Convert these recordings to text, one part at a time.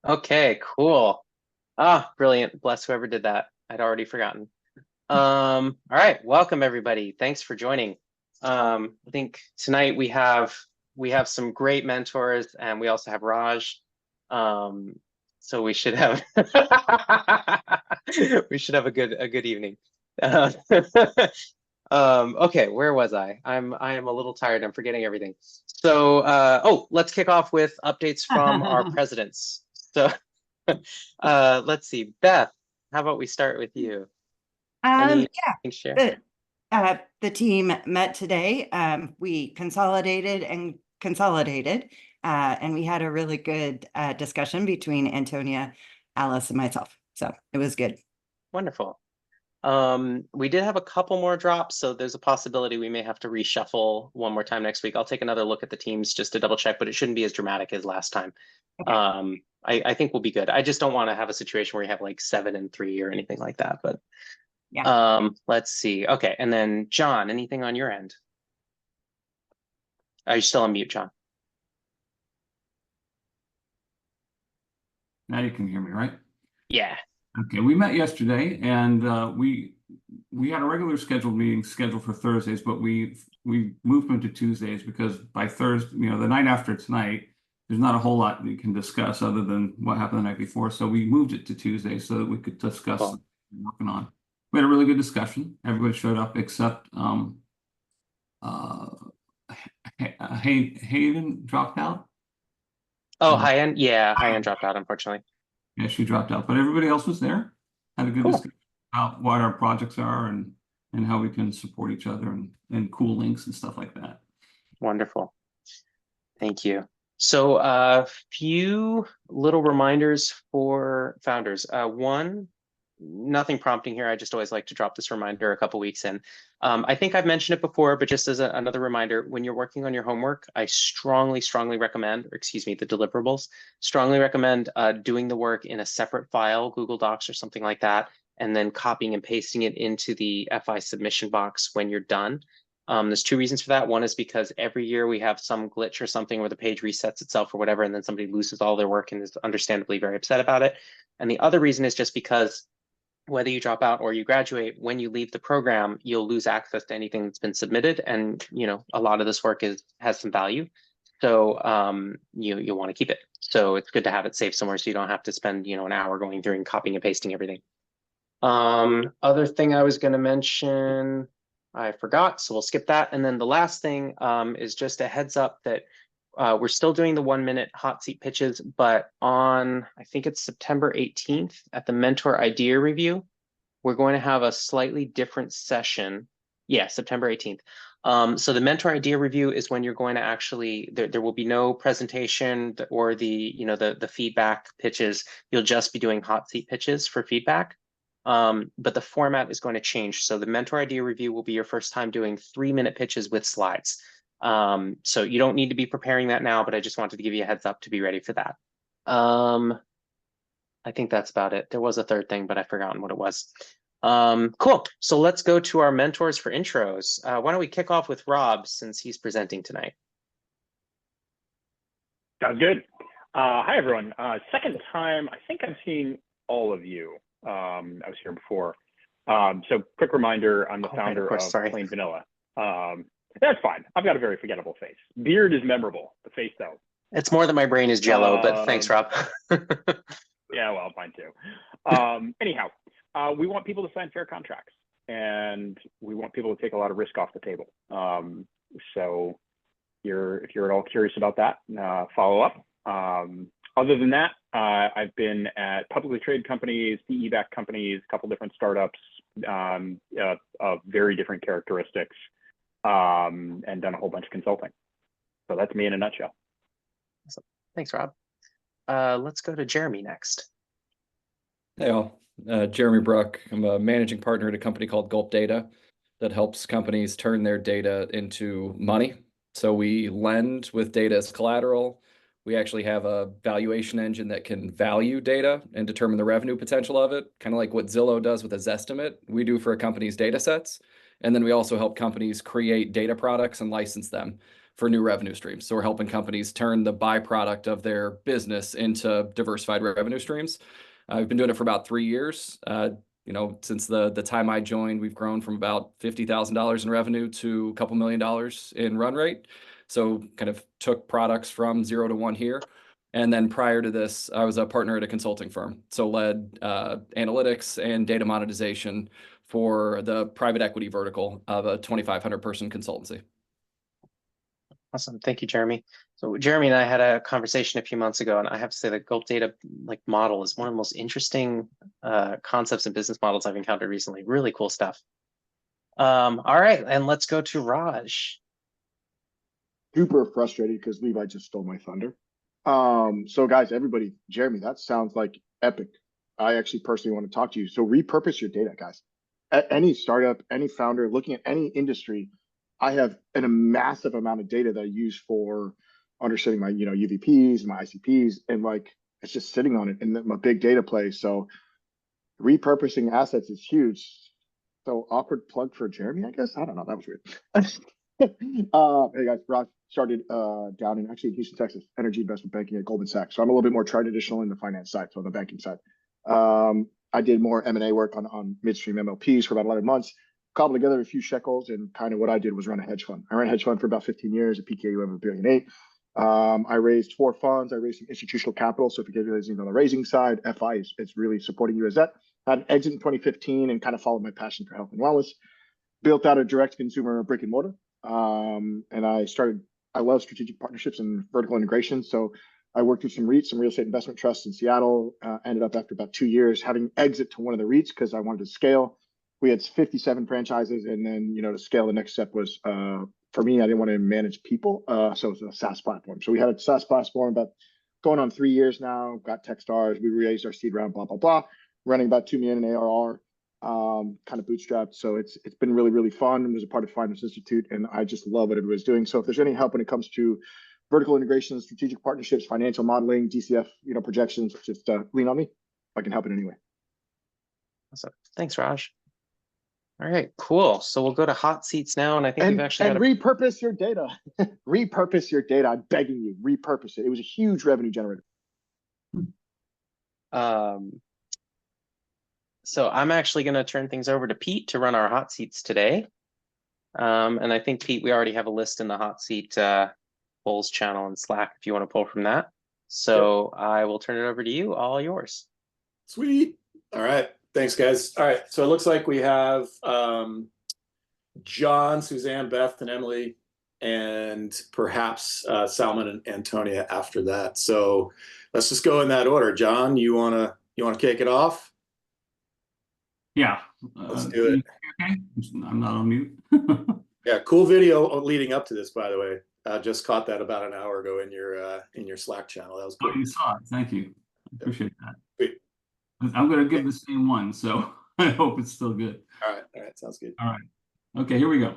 Okay, cool. Ah, brilliant. Bless whoever did that. I'd already forgotten. All right, welcome everybody. Thanks for joining. I think tonight we have some great mentors and we also have Raj. So we should have we should have a good evening. Uh, okay, where was I? I am a little tired. I'm forgetting everything. So let's kick off with updates from our presidents. So let's see. Beth, how about we start with you? Anything Yeah, to share? the team met today. We consolidated and consolidated, and we had a really good discussion between Antonia, Alice, and myself. So it was good. Wonderful. We did have a couple more drops, so there's a possibility we may have to reshuffle one more time next week. I'll take another look at the teams just to double check, but it shouldn't be as dramatic as last time. Okay. I think we'll be good. I just don't want to have a situation where you have like 7 and 3 or anything like that. But Yeah. let's see. Okay, and then John, anything on your end? Are you still on mute, John? Now you can hear me, right? Yeah. Okay, we met yesterday, and we had a regular scheduled meeting scheduled for Thursdays, but we moved them to Tuesdays because by Thursday, the night after tonight, there's not a whole lot we can discuss other than what happened the night before. So we moved it to Tuesday so that we could discuss Cool. what we're working on. We had a really good discussion. Everybody showed up except Hayden dropped out. Oh, high end. Yeah, high end dropped out, unfortunately. Yeah, she dropped out, but everybody else was there. Had a good Cool. discussion about what our projects are and how we can support each other and cool links and stuff like that. Wonderful. Thank you. So a few little reminders for founders. One, nothing prompting here. I just always like to drop this reminder a couple weeks in. I think I've mentioned it before, but just as another reminder, when you're working on your homework, I strongly, strongly recommend, or excuse me, the deliverables, strongly recommend doing the work in a separate file, Google Docs or something like that, and then copying and pasting it into the FI submission box when you're done. There's two reasons for that. One is because every year we have some glitch or something where the page resets itself or whatever, and then somebody loses all their work and is understandably very upset about it. And the other reason is just because whether you drop out or you graduate, when you leave the program, you'll lose access to anything that's been submitted. And a lot of this work has some value. So you'll want to keep it. So it's good to have it saved somewhere so you don't have to spend an hour going through and copying and pasting everything. Other thing I was going to mention, I forgot, so we'll skip that. And then the last thing is just a heads up that we're still doing the 1-minute hot seat pitches, but on, I think it's September 18th at the Mentor Idea Review, we're going to have a slightly different session. Yeah, September 18th. So the Mentor Idea Review is when you're going to actually, there will be no presentation or the feedback pitches. You'll just be doing hot seat pitches for feedback. But the format is going to change. So the Mentor Idea Review will be your first time doing 3-minute pitches with slides. So you don't need to be preparing that now, but I just wanted to give you a heads up to be ready for that. I think that's about it. There was a third thing, but I've forgotten what it was. Cool. So let's go to our mentors for intros. Why don't we kick off with Rob since he's presenting tonight? Sounds good. Hi, everyone. Second time, I think I've seen all of you. I was here before. So quick reminder, I'm the founder of Plain Vanilla. That's fine. I've got a very forgettable face. Beard is memorable. The face, though. It's more that my brain is jello, but thanks, Rob. Yeah, well, mine too. Anyhow, we want people to sign fair contracts, and we want people to take a lot of risk off the table. So if you're at all curious about that, follow up. Other than that, I've been at publicly traded companies, PE-backed companies, a couple different startups of very different characteristics, and done a whole bunch of consulting. So that's me in a nutshell. Awesome. Thanks, Rob. Let's go to Jeremy next. Hey all, Jeremy Bruck. I'm a managing partner at a company called Gulp Data that helps companies turn their data into money. So we lend with data as collateral. We actually have a valuation engine that can value data and determine the revenue potential of it, kind of like what Zillow does with a Zestimate. We do for a company's data sets. And then we also help companies create data products and license them for new revenue streams. So we're helping companies turn the byproduct of their business into diversified revenue streams. We've been doing it for about 3 years. You know, since the time I joined, we've grown from about $50,000 in revenue to a couple $1 million in run rate. So kind of took products from 0 to 1 here. And then prior to this, I was a partner at a consulting firm. So led analytics and data monetization for the private equity vertical of a 2,500 person consultancy. Awesome. Thank you, Jeremy. So Jeremy and I had a conversation a few months ago, and I have to say the Gulp Data model is one of the most interesting concepts and business models I've encountered recently. Really cool stuff. All right, and let's go to Raj. Super frustrated because Levi just stole my thunder. So guys, everybody, Jeremy, that sounds like epic. I actually personally want to talk to you. So repurpose your data, guys. At any startup, any founder, looking at any industry, I have a massive amount of data that I use for understanding my, UVPs, my ICPs, and it's just sitting on it in a big data play. So repurposing assets is huge. So awkward plug for Jeremy, I guess. I don't know. That was weird. Hey guys, Raj started down in Houston, Texas, energy investment banking at Goldman Sachs. So I'm a little bit more traditional in the finance side, so on the banking side. I did more M&A work on midstream MLPs for about 11 months. Cobbled together a few shekels, and kind of what I did was run a hedge fund. I ran a hedge fund for about 15 years, a PKUM of $1.8 billion. I raised 4 funds. I raised some institutional capital. So if you guys on the raising side, FI is really supporting you as that. Had an exit in 2015 and kind of followed my passion for health and wellness. Built out a direct consumer brick and mortar. And I love strategic partnerships and vertical integration. So I worked with some REITs, some real estate investment trusts in Seattle. Ended up after about 2 years having exit to one of the REITs because I wanted to scale. We had 57 franchises, and then to scale, the next step was for me. I didn't want to manage people, so it was a SaaS platform. So we had a SaaS platform about going on 3 years now. Got Techstars. We raised our seed round, blah blah blah, running about $2 million in ARR, kind of bootstrapped. So it's been really really fun. And was a part of Finance Institute, and I just love what everybody's doing. So if there's any help when it comes to vertical integration, strategic partnerships, financial modeling, DCF, projections, just lean on me if I can help in any way. Awesome. Thanks, Raj. All right, cool. So we'll go to hot seats now, and I think we've actually got repurpose your data. Repurpose your data. I'm begging you, repurpose it. It was a huge revenue generator. So I'm actually going to turn things over to Pete to run our hot seats today. And I think, Pete, we already have a list in the hot seat polls channel in Slack if you want to pull from that. So yep. I will turn it over to you. All yours. Sweet. All right. Thanks, guys. All right. So it looks like we have John, Suzanne, Beth, and Emily, and perhaps Salman and Antonia after that. So let's just go in that order. John, you wanna kick it off? Yeah. Let's do it. Okay. I'm not on mute. Yeah, cool video leading up to this, by the way. Just caught that about an hour ago in your Slack channel. That was good. Oh, you saw it. Thank you. I appreciate that. Sweet. I'm going to give the same one, so I hope it's still good. All right. Sounds good. All right. Okay, here we go.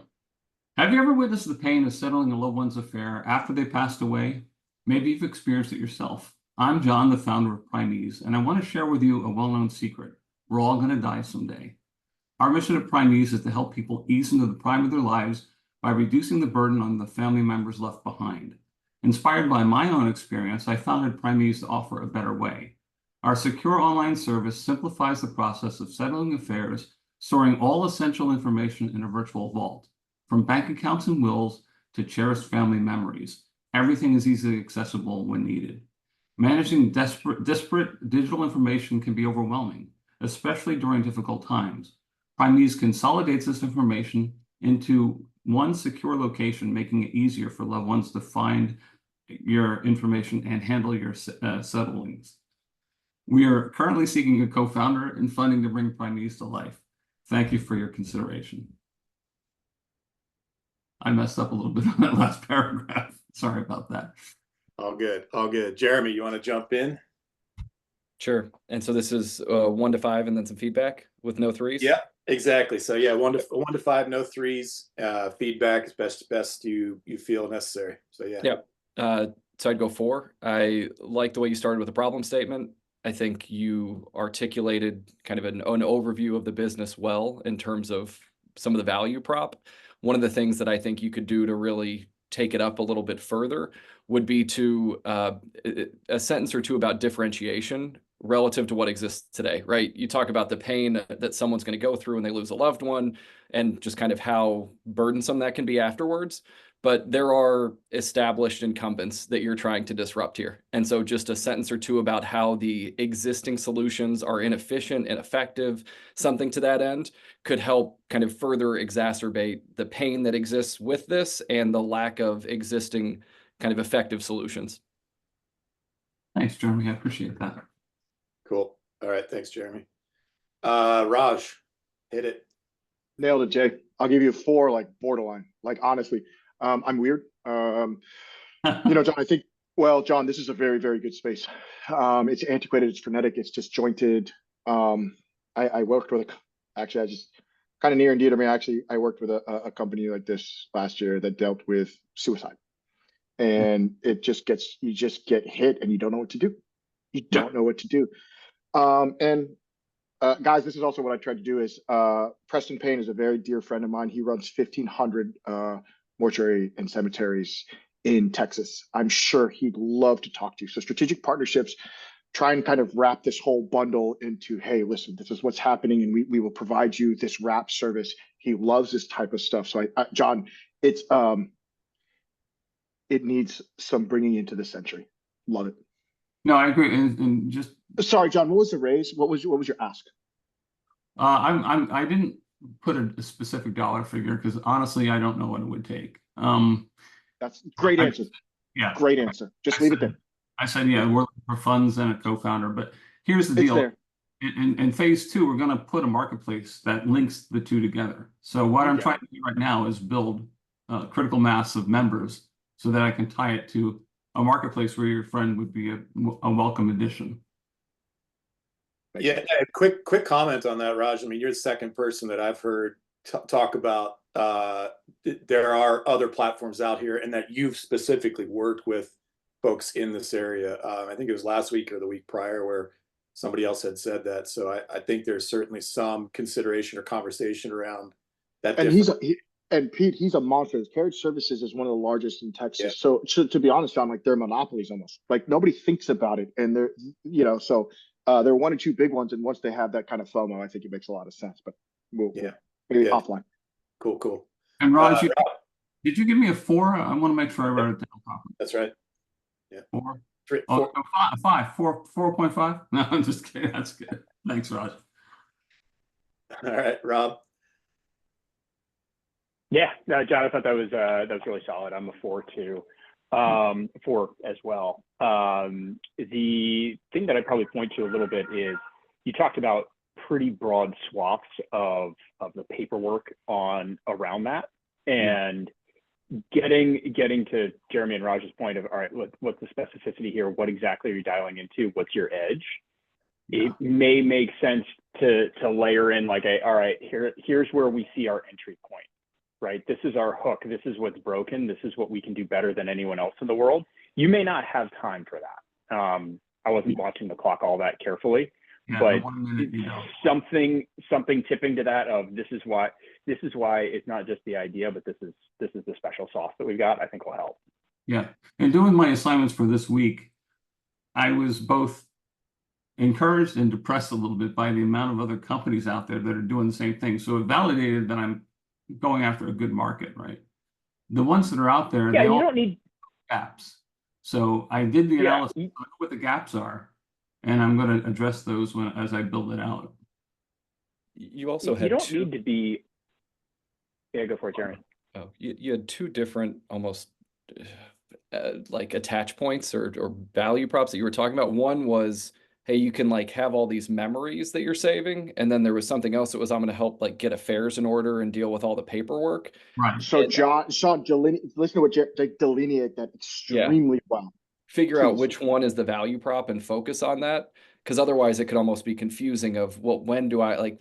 Have you ever witnessed the pain of settling a loved one's affair after they passed away? Maybe you've experienced it yourself. I'm John, the founder of Primease, and I want to share with you a well-known secret. We're all going to die someday. Our mission at Primease is to help people ease into the prime of their lives by reducing the burden on the family members left behind. Inspired by my own experience, I founded Primease to offer a better way. Our secure online service simplifies the process of settling affairs, storing all essential information in a virtual vault. From bank accounts and wills to cherished family memories, everything is easily accessible when needed. Managing disparate digital information can be overwhelming, especially during difficult times. Primease consolidates this information into one secure location, making it easier for loved ones to find your information and handle your settlings. We are currently seeking a co-founder and funding to bring Primease to life. Thank you for your consideration. I messed up a little bit on that last paragraph. Sorry about that. All good. All good. Jeremy, you want to jump in? Sure. And so this is 1 to 5 and then some feedback with no threes? Yeah, exactly. So yeah, 1 to 5, no threes. Feedback is best you feel necessary. So yeah. Yeah. So I'd go 4. I like the way you started with the problem statement. I think you articulated kind of an overview of the business well in terms of some of the value prop. One of the things that I think you could do to really take it up a little bit further would be to a sentence or two about differentiation relative to what exists today, right? You talk about the pain that someone's going to go through when they lose a loved one and just kind of how burdensome that can be afterwards. But there are established incumbents that you're trying to disrupt here. And so just a sentence or two about how the existing solutions are inefficient and ineffective, something to that end, could help kind of further exacerbate the pain that exists with this and the lack of existing kind of effective solutions. Thanks, Jeremy. I appreciate that. Cool. All right. Thanks, Jeremy. Raj, hit it. Nailed it, Jay. I'll give you 4, like borderline. Like honestly, I'm weird. John, I think. Well, John, this is a very, very good space. It's antiquated. It's frenetic. It's disjointed. I worked with actually, I just kind of near and dear to me. Actually, I worked with a company like this last year that dealt with suicide, and it just gets you just get hit and you don't know what to do. You don't know what to do. Guys, this is also what I tried to do is Preston Payne is a very dear friend of mine. He runs 1,500 mortuary and cemeteries in Texas. I'm sure he'd love to talk to you. So strategic partnerships, try and kind of wrap this whole bundle into, hey, listen, this is what's happening, and we will provide you this wrap service. He loves this type of stuff. So John, it needs some bringing into the century. Love it. No, I agree. And just sorry, John, what was the raise? What was your ask? I didn't put a specific dollar figure because honestly, I don't know what it would take. That's great answer. Yeah, great answer. Just leave it there. I said, yeah, we're looking for funds and a co-founder, but here's the deal. There. In phase 2, we're going to put a marketplace that links the two together. So what I'm trying to do right now is build a critical mass of members so that I can tie it to a marketplace where your friend would be a welcome addition. Yeah, quick comment on that, Raj. I mean, you're the second person that I've heard talk about there are other platforms out here and that you've specifically worked with folks in this area. I think it was last week or the week prior where somebody else had said that. So I think there's certainly some consideration or conversation around that. And Pete, he's a monster. Carriage Services is one of the largest in Texas. So to be honest, John, like they're monopolies almost. Like nobody thinks about it, and they're so they're one or two big ones. And once they have that kind of FOMO, I think it makes a lot of sense. But maybe offline. Cool. And Raj, did you give me a 4? I want to make sure I wrote it down properly. That's right. Yeah. 4. 3, 4. Oh, no, 5. 4.5. No, I'm just kidding. That's good. Thanks, Raj. All right, Rob. Yeah, no, John, I thought that was really solid. I'm a 4 too, 4 as well. The thing that I'd probably point to a little bit is you talked about pretty broad swaths of the paperwork around that, and getting to Jeremy and Raj's point of, all right, what's the specificity here? What exactly are you dialing into? What's your edge? It may make sense to layer in like all right, here's where we see our entry point, right? This is our hook. This is what's broken. This is what we can do better than anyone else in the world. You may not have time for that. I wasn't watching the clock all that carefully, but something tipping to that of this is why it's not just the idea, but this is the special sauce that we've got, I think will help. Yeah. And doing my assignments for this week, I was both encouraged and depressed a little bit by the amount of other companies out there that are doing the same thing. So it validated that I'm going after a good market, right? The ones that are out there, yeah, they you all don't need gaps. So I did the analysis, I know what the gaps are, and I'm going to address those as I build it out. You also had you don't need to be. Yeah, go for it, Jeremy. Oh, you had 2 different almost like attach points or value props that you were talking about. One was, hey, you can like have all these memories that you're saving, and then there was something else that was, I'm going to help like get affairs in order and deal with all the paperwork. Right. So Sean, listen to what delineate that extremely well. Figure out which one is the value prop and focus on that, because otherwise it could almost be confusing of, well, when do I like,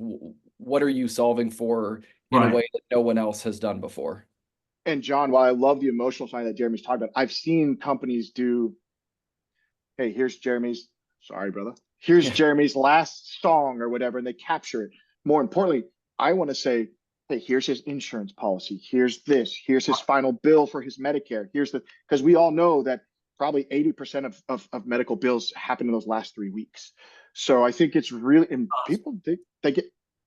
what are you solving for in a way that no one else has done before? And John, while I love the emotional side that Jeremy's talking about, I've seen companies do, hey, here's Jeremy's, sorry, brother. Here's Jeremy's last song or whatever, and they capture it. More importantly, I want to say, hey, here's his insurance policy, here's this, here's his final bill for his Medicare, here's the, because we all know that probably 80% of medical bills happen in those last 3 weeks. So I think it's really, and people they get,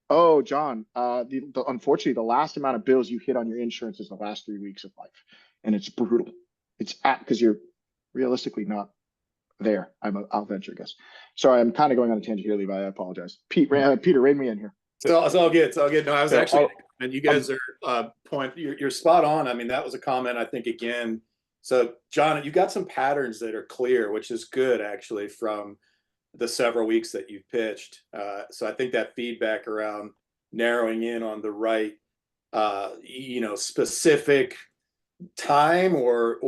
oh, John, unfortunately, the last amount of bills you hit on your insurance is the last 3 weeks of life. And it's brutal. It's because you're realistically not there. I'll venture a guess. Sorry, I'm kind of going on a tangent here, Levi. I apologize. Peter, rein me in here. So it's all good. It's all good. No, I was So actually, and you guys are you're spot on. I mean, that was a comment, I think, again. So John, you got some patterns that are clear, which is good actually from the several weeks that you've pitched. So I think that feedback around narrowing in on the right, specific time or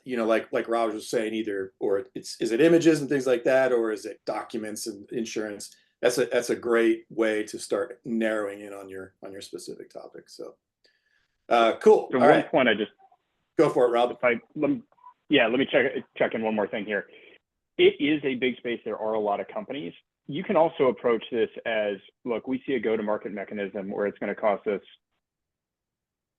like Raj was saying, either or is it images and things like that, or is it documents and insurance? That's a great way to start narrowing in on your specific topic. So cool. So All one right, point I just go for it, Rob. let me check in one more thing here. It is a big space. There are a lot of companies. You can also approach this as, look, we see a go-to-market mechanism where it's going to cost us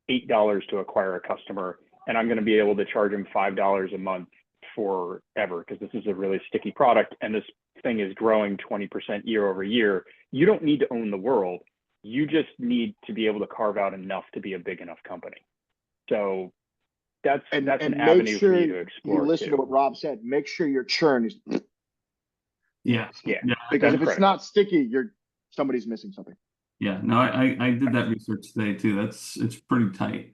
$8 to acquire a customer, and I'm going to be able to charge them $5 a month forever because this is a really sticky product and this thing is growing 20% year over year. You don't need to own the world. You just need to be able to carve out enough to be a big enough company. So that's an avenue for you to explore. You listen to what Rob said. Make sure your churn is Yeah. because if it's critical. not sticky, somebody's missing something. Yeah, no, I did that research today too. It's pretty tight.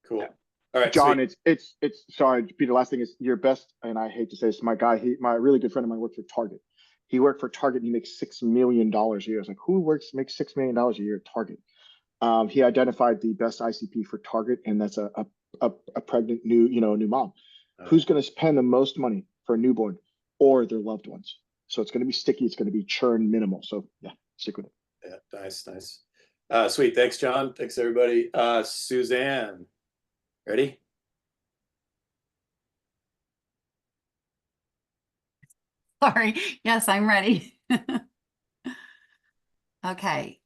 Cool. All right, John, sweet. it's sorry, Peter. Last thing is your best, and I hate to say this, my really good friend of mine worked for Target. He worked for Target and he makes $6 million a year. I was like, who makes $6 million a year at Target? He identified the best ICP for Target, and that's a pregnant new mom. Who's going to spend the most money for a newborn or their loved ones? So it's going to be sticky. It's going to be churn minimal. So yeah, stick with it. Yeah, nice. Sweet. Thanks, John. Thanks, everybody. Suzanne, ready? Sorry. Yes, I'm ready. Okay.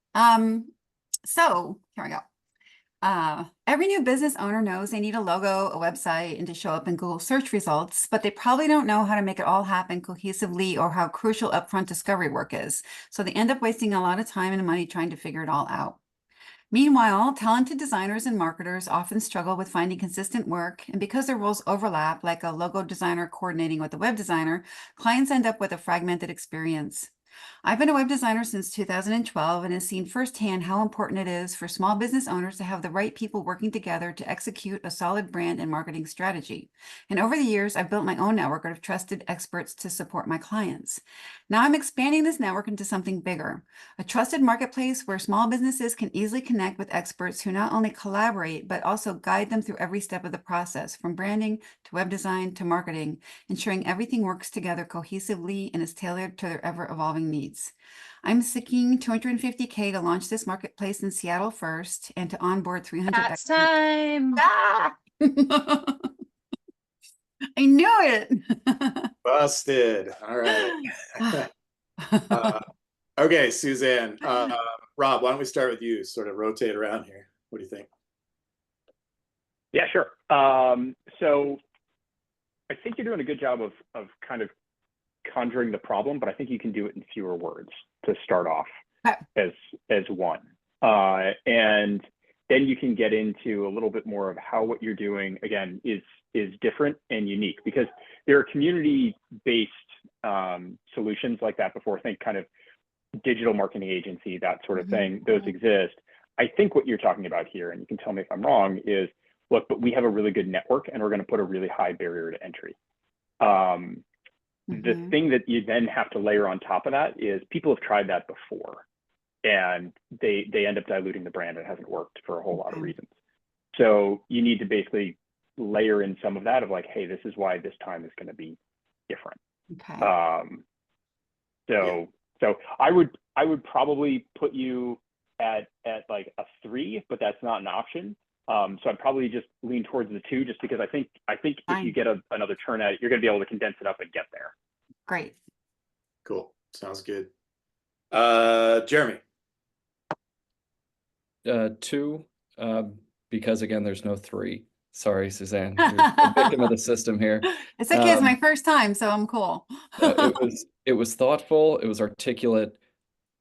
So here we go. Every new business owner knows they need a logo, a website, and to show up in Google search results, but they probably don't know how to make it all happen cohesively or how crucial upfront discovery work is. So they end up wasting a lot of time and money trying to figure it all out. Meanwhile, talented designers and marketers often struggle with finding consistent work, and because their roles overlap, like a logo designer coordinating with a web designer, clients end up with a fragmented experience. I've been a web designer since 2012 and have seen firsthand how important it is for small business owners to have the right people working together to execute a solid brand and marketing strategy. And over the years, I've built my own network of trusted experts to support my clients. Now I'm expanding this network into something bigger, a trusted marketplace where small businesses can easily connect with experts who not only collaborate, but also guide them through every step of the process, from branding to web design to marketing, ensuring everything works together cohesively and is tailored to their ever-evolving needs. I'm seeking $250K to launch this marketplace in Seattle first and to onboard 300 That's time. Ah! I knew it. Busted. All right. Okay, Suzanne. Rob, why don't we start with you? Sort of rotate around here. What do you think? Yeah, sure. So I think you're doing a good job of kind of conjuring the problem, but I think you can do it in fewer words to start off as one. And then you can get into a little bit more of how what you're doing, again, is different and unique, because there are community-based solutions like that before. Think kind of digital marketing agency, that sort of thing. Those exist. I think what you're talking about here, and you can tell me if I'm wrong, is, look, but we have a really good network and we're going to put a really high barrier to entry. The thing that you then have to layer on top of that is people have tried that before and they end up diluting the brand. It hasn't worked for a whole lot of reasons. So you need to basically layer in some of that of like, hey, this is why this time is going to be different. Okay. So I would probably put you at like a 3, but that's not an option. So I'd probably just lean towards the 2, just because I think if you get another turn at it, you're going to be able to condense it up and get there. Great. Cool. Sounds good. Jeremy. two, because again, there's no three. Sorry, Suzanne, you're a victim of the system here. It's okay. It's my Um, first time, so I'm cool. it was thoughtful. It was articulate.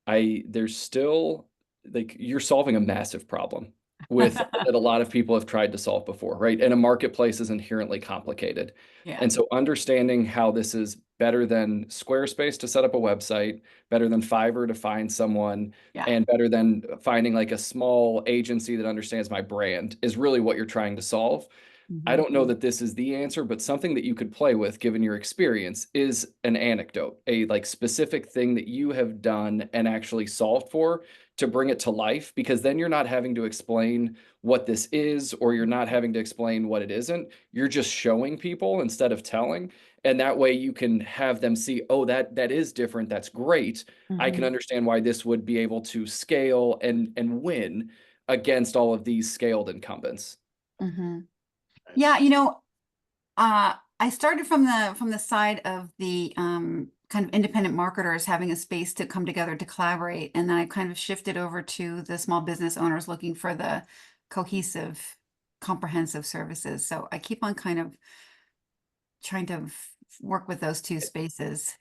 There's still like you're solving a massive problem with that a lot of people have tried to solve before, right? And a marketplace is inherently complicated. Yeah. And so understanding how this is better than Squarespace to set up a website, better than Fiverr to find someone, Yeah. and better than finding like a small agency that understands my brand is really what you're trying to solve. I don't know that this is the answer, but something that you could play with given your experience is an anecdote, a like specific thing that you have done and actually solved for to bring it to life, because then you're not having to explain what this is, or you're not having to explain what it isn't. You're just showing people instead of telling. And that way you can have them see, oh, that is different. That's great. I can understand why this would be able to scale and win against all of these scaled incumbents. Yeah, you know, I started from the side of the kind of independent marketers having a space to come together to collaborate, and then I kind of shifted over to the small business owners looking for the cohesive, comprehensive services. So I keep on kind of trying to work with those two spaces.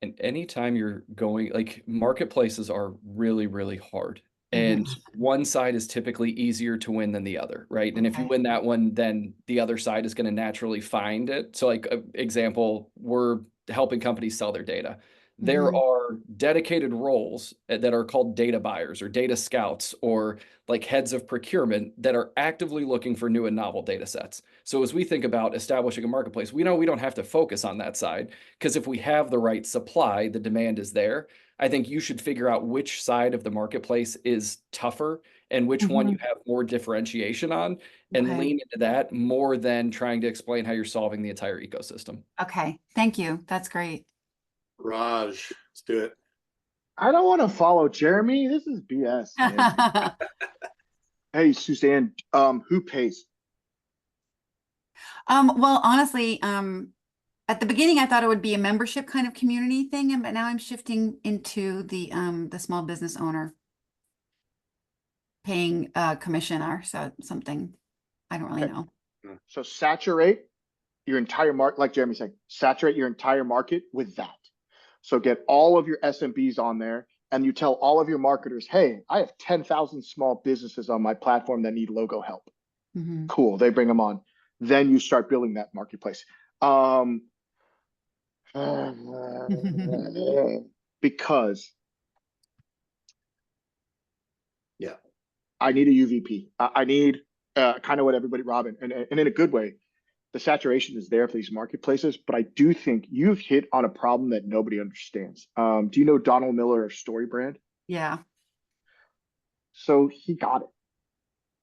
And anytime you're going, like marketplaces are really, really hard. And one side is typically easier to win than the other, right? And if you Okay. win that one, then the other side is going to naturally find it. So like example, we're helping companies sell their data. There are dedicated roles that are called data buyers or data scouts or like heads of procurement that are actively looking for new and novel data sets. So as we think about establishing a marketplace, we know we don't have to focus on that side, because if we have the right supply, the demand is there. I think you should figure out which side of the marketplace is tougher and which one you have more differentiation on, and Okay. lean into that more than trying to explain how you're solving the entire ecosystem. Okay, thank you. That's great. Raj, let's do it. I don't want to follow Jeremy. This is BS, man. Hey, Suzanne, who pays? Well, honestly, at the beginning, I thought it would be a membership kind of community thing, but now I'm shifting into the small business owner paying a commission or something. I don't really Okay. know. So saturate your entire market, like Jeremy said, saturate your entire market with that. So get all of your SMBs on there, and you tell all of your marketers, hey, I have 10,000 small businesses on my platform that need logo help. Cool, they bring them on. Then you start building that marketplace. Because Yeah. I need a UVP. I need kind of what everybody, Robin, and in a good way, the saturation is there for these marketplaces, but I do think you've hit on a problem that nobody understands. Do you know Donald Miller of StoryBrand? Yeah. So he got it.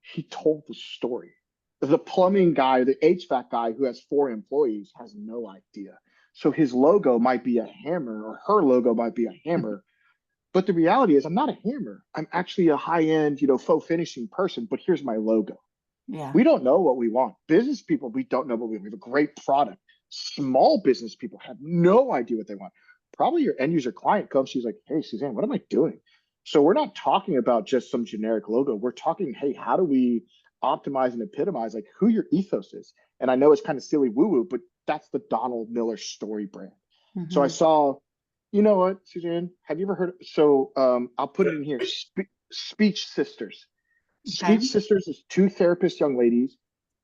He told the story. The plumbing guy, the HVAC guy who has 4 employees has no idea. So his logo might be a hammer, or her logo might be a hammer. But the reality is I'm not a hammer. I'm actually a high-end, faux finishing person, but here's my logo. Yeah. We don't know what we want. Business people, we don't know what we want. We have a great product. Small business people have no idea what they want. Probably your end user client comes, she's like, hey, Suzanne, what am I doing? So we're not talking about just some generic logo. We're talking, hey, how do we optimize and epitomize like who your ethos is? And I know it's kind of silly woo-woo, but that's the Donald Miller StoryBrand. So I saw, you know what, Suzanne, have you ever heard? So I'll put it in here. Speech Sisters. Okay. Speech Sisters is 2 therapist young ladies,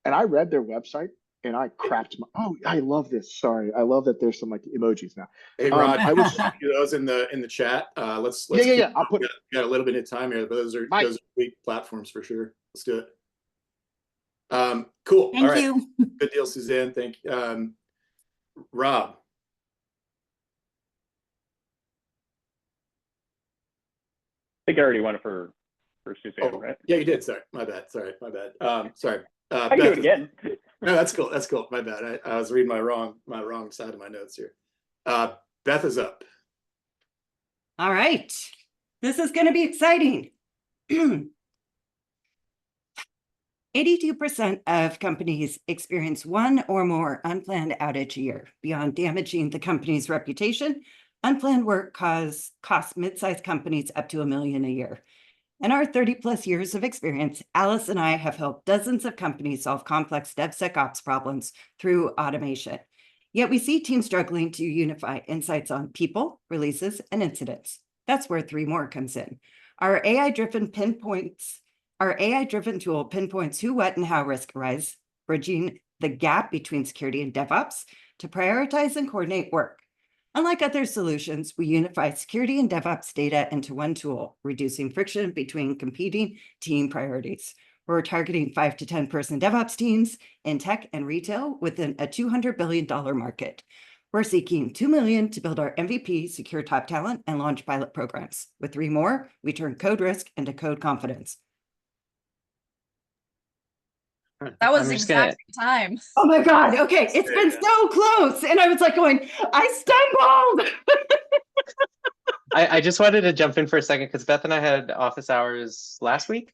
and I read their website and I crapped my. Oh, I love this. Sorry, I love that there's some like emojis now. Hey, Raj, I was. those in the chat. Let's Yeah. I'll put. Got a little bit of time here, but those are great platforms for sure. Let's do it. Cool. Thank All right. you. Good deal, Suzanne. Thank you. Rob. I think I already went for Suzanne, right? Yeah, you did. Sorry, my bad. Sorry. Sorry. I can do it again. No, that's cool. That's cool. My bad. I was reading my wrong side of my notes here. Beth is up. All right. This is going to be exciting. 82% of companies experience one or more unplanned outage a year. Beyond damaging the company's reputation, unplanned work costs mid-sized companies up to $1 million a year. In our 30+ years of experience, Alice and I have helped dozens of companies solve complex DevSecOps problems through automation. Yet we see teams struggling to unify insights on people, releases, and incidents. That's where 3 More comes in. Our AI-driven tool pinpoints who, what, and how risk arise, bridging the gap between security and DevOps to prioritize and coordinate work. Unlike other solutions, we unify security and DevOps data into one tool, reducing friction between competing team priorities. We're targeting 5 to 10 person DevOps teams in tech and retail within a $200 billion market. We're seeking $2 million to build our MVP, secure top talent, and launch pilot programs. With 3 More, we turn code risk into code confidence. That was I'm the just gonna- exact time. Oh my God. Okay. It's been so close. And I was like going, I stumbled. I just wanted to jump in for a second because Beth and I had office hours last week,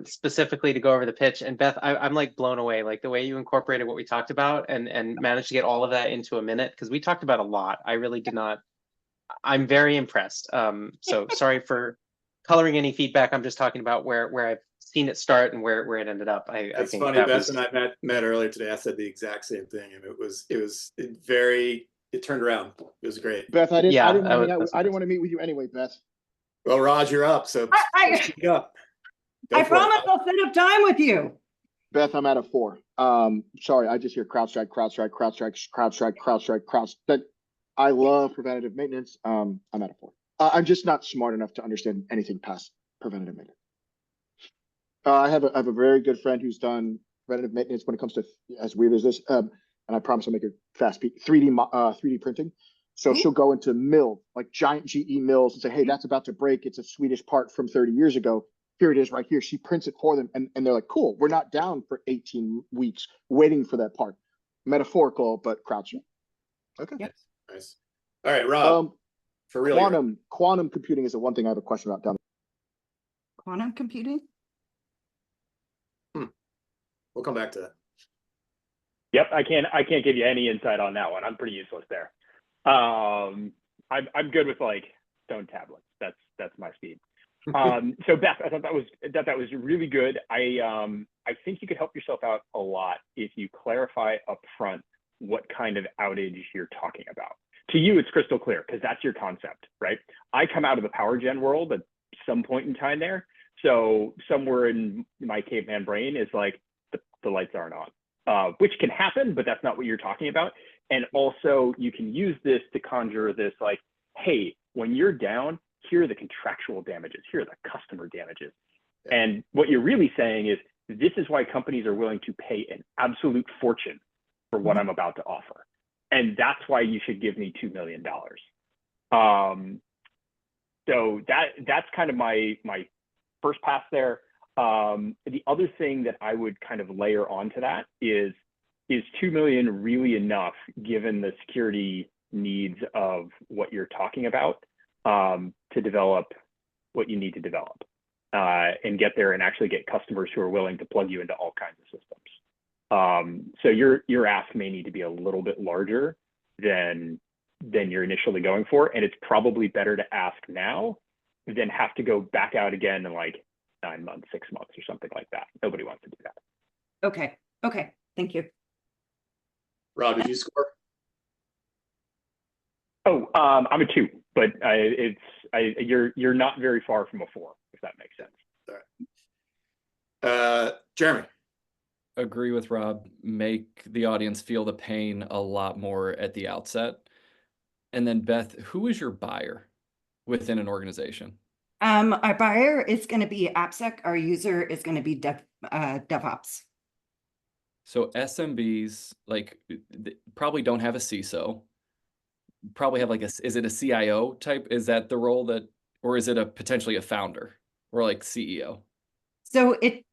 specifically to go over the pitch. And Beth, I'm like blown away, like the way you incorporated what we talked about and managed to get all of that into a minute, because we talked about a lot. I really did not. I'm very impressed. So sorry for coloring any feedback. I'm just talking about where I've seen it start and where it ended up. I That's think funny. that Beth was, and I met earlier today. I said the exact same thing, and it turned around. It was great. Beth, I didn't Yeah, want to hang out. that's I didn't want to meet with you anyway, Beth. Well, Raj, you're up. So speak up. Go I for it. promise I'll set up time with you. Beth, I'm at a 4. Sorry, I just hear CrowdStrike, CrowdStrike, CrowdStrike, CrowdStrike, CrowdStrike, CrowdStrike. I love preventative maintenance. I'm at a 4. I'm just not smart enough to understand anything past preventative maintenance. I have a very good friend who's done preventative maintenance when it comes to as weird as this. And I promise I'll make it fast. 3D printing. So she'll go into mill, like giant GE mills, and say, hey, that's about to break. It's a Swedish part from 30 years ago. Here it is right here. She prints it for them. And they're like, cool, we're not down for 18 weeks waiting for that part. Metaphorical, but CrowdStrike. Okay. Yep. Nice. All right, Rob. For real. Quantum computing is the one thing I have a question about down. Quantum computing? We'll come back to that. Yep, I can't give you any insight on that one. I'm pretty useless there. I'm good with like stone tablets. That's my speed. So Beth, I thought that was really good. I think you could help yourself out a lot if you clarify upfront what kind of outage you're talking about. To you, it's crystal clear because that's your concept, right? I come out of the power gen world at some point in time there. So somewhere in my caveman brain is like the lights aren't on, which can happen, but that's not what you're talking about. And also you can use this to conjure this like, hey, when you're down, here are the contractual damages, here are the customer damages. Yeah. And what you're really saying is, this is why companies are willing to pay an absolute fortune for what I'm about to offer. And that's why you should give me $2 million. So that's kind of my first pass there. The other thing that I would kind of layer onto that is 2 million really enough given the security needs of what you're talking about to develop what you need to develop and get there and actually get customers who are willing to plug you into all kinds of systems. So your ask may need to be a little bit larger than you're initially going for, and it's probably better to ask now than have to go back out again in like 9 months, 6 months, or something like that. Nobody wants to do that. Okay. Thank you. Rob, did you score? Oh, I'm a 2, but you're not very far from a 4, if that makes sense. All right. Jeremy. Agree with Rob. Make the audience feel the pain a lot more at the outset. And then Beth, who is your buyer within an organization? Our buyer is going to be AppSec. Our user is going to be DevOps. So SMBs probably don't have a CISO. Probably have like is it a CIO type? Is that the role that, or is it potentially a founder or like CEO? So it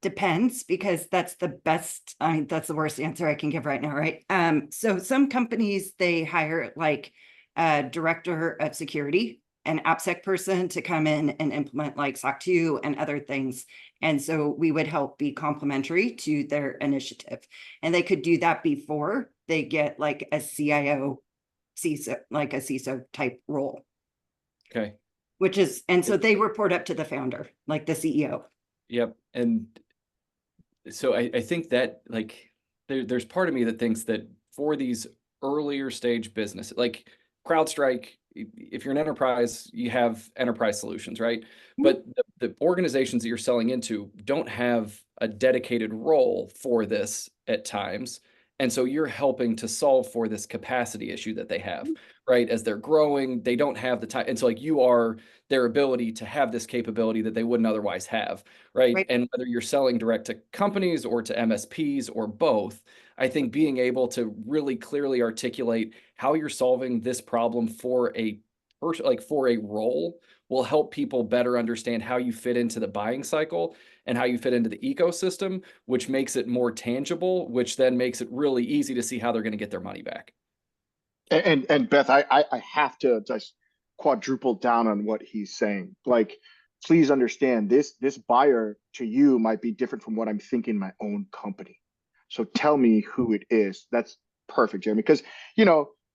depends, because that's the best, that's the worst answer I can give right now, right? So some companies, they hire like a director of security, an AppSec person to come in and implement like SOC 2 and other things. And so we would help be complementary to their initiative. And they could do that before they get like a CIO, CISO, like a CISO type role. Okay. which is, and so they report up to the founder, like the E CEO. Yep. And so I think that like there's part of me that thinks that for these earlier stage business, like CrowdStrike, if you're an enterprise, you have enterprise solutions, right? But the organizations that you're selling into don't have a dedicated role for this at times. And so you're helping to solve for this capacity issue that they have, right? As they're growing, they don't have the time. And so like you are their ability to have this capability that they wouldn't otherwise have, right? Right. And whether you're selling direct to companies or to MSPs or both, I think being able to really clearly articulate how you're solving this problem for a person, like for a role, will help people better understand how you fit into the buying cycle and how you fit into the ecosystem, which makes it more tangible, which then makes it really easy to see how they're going to get their money back. And Beth, I have to just quadruple down on what he's saying. Like, please understand this buyer to you might be different from what I'm thinking my own company. So tell me who it is. That's perfect, Jeremy. Because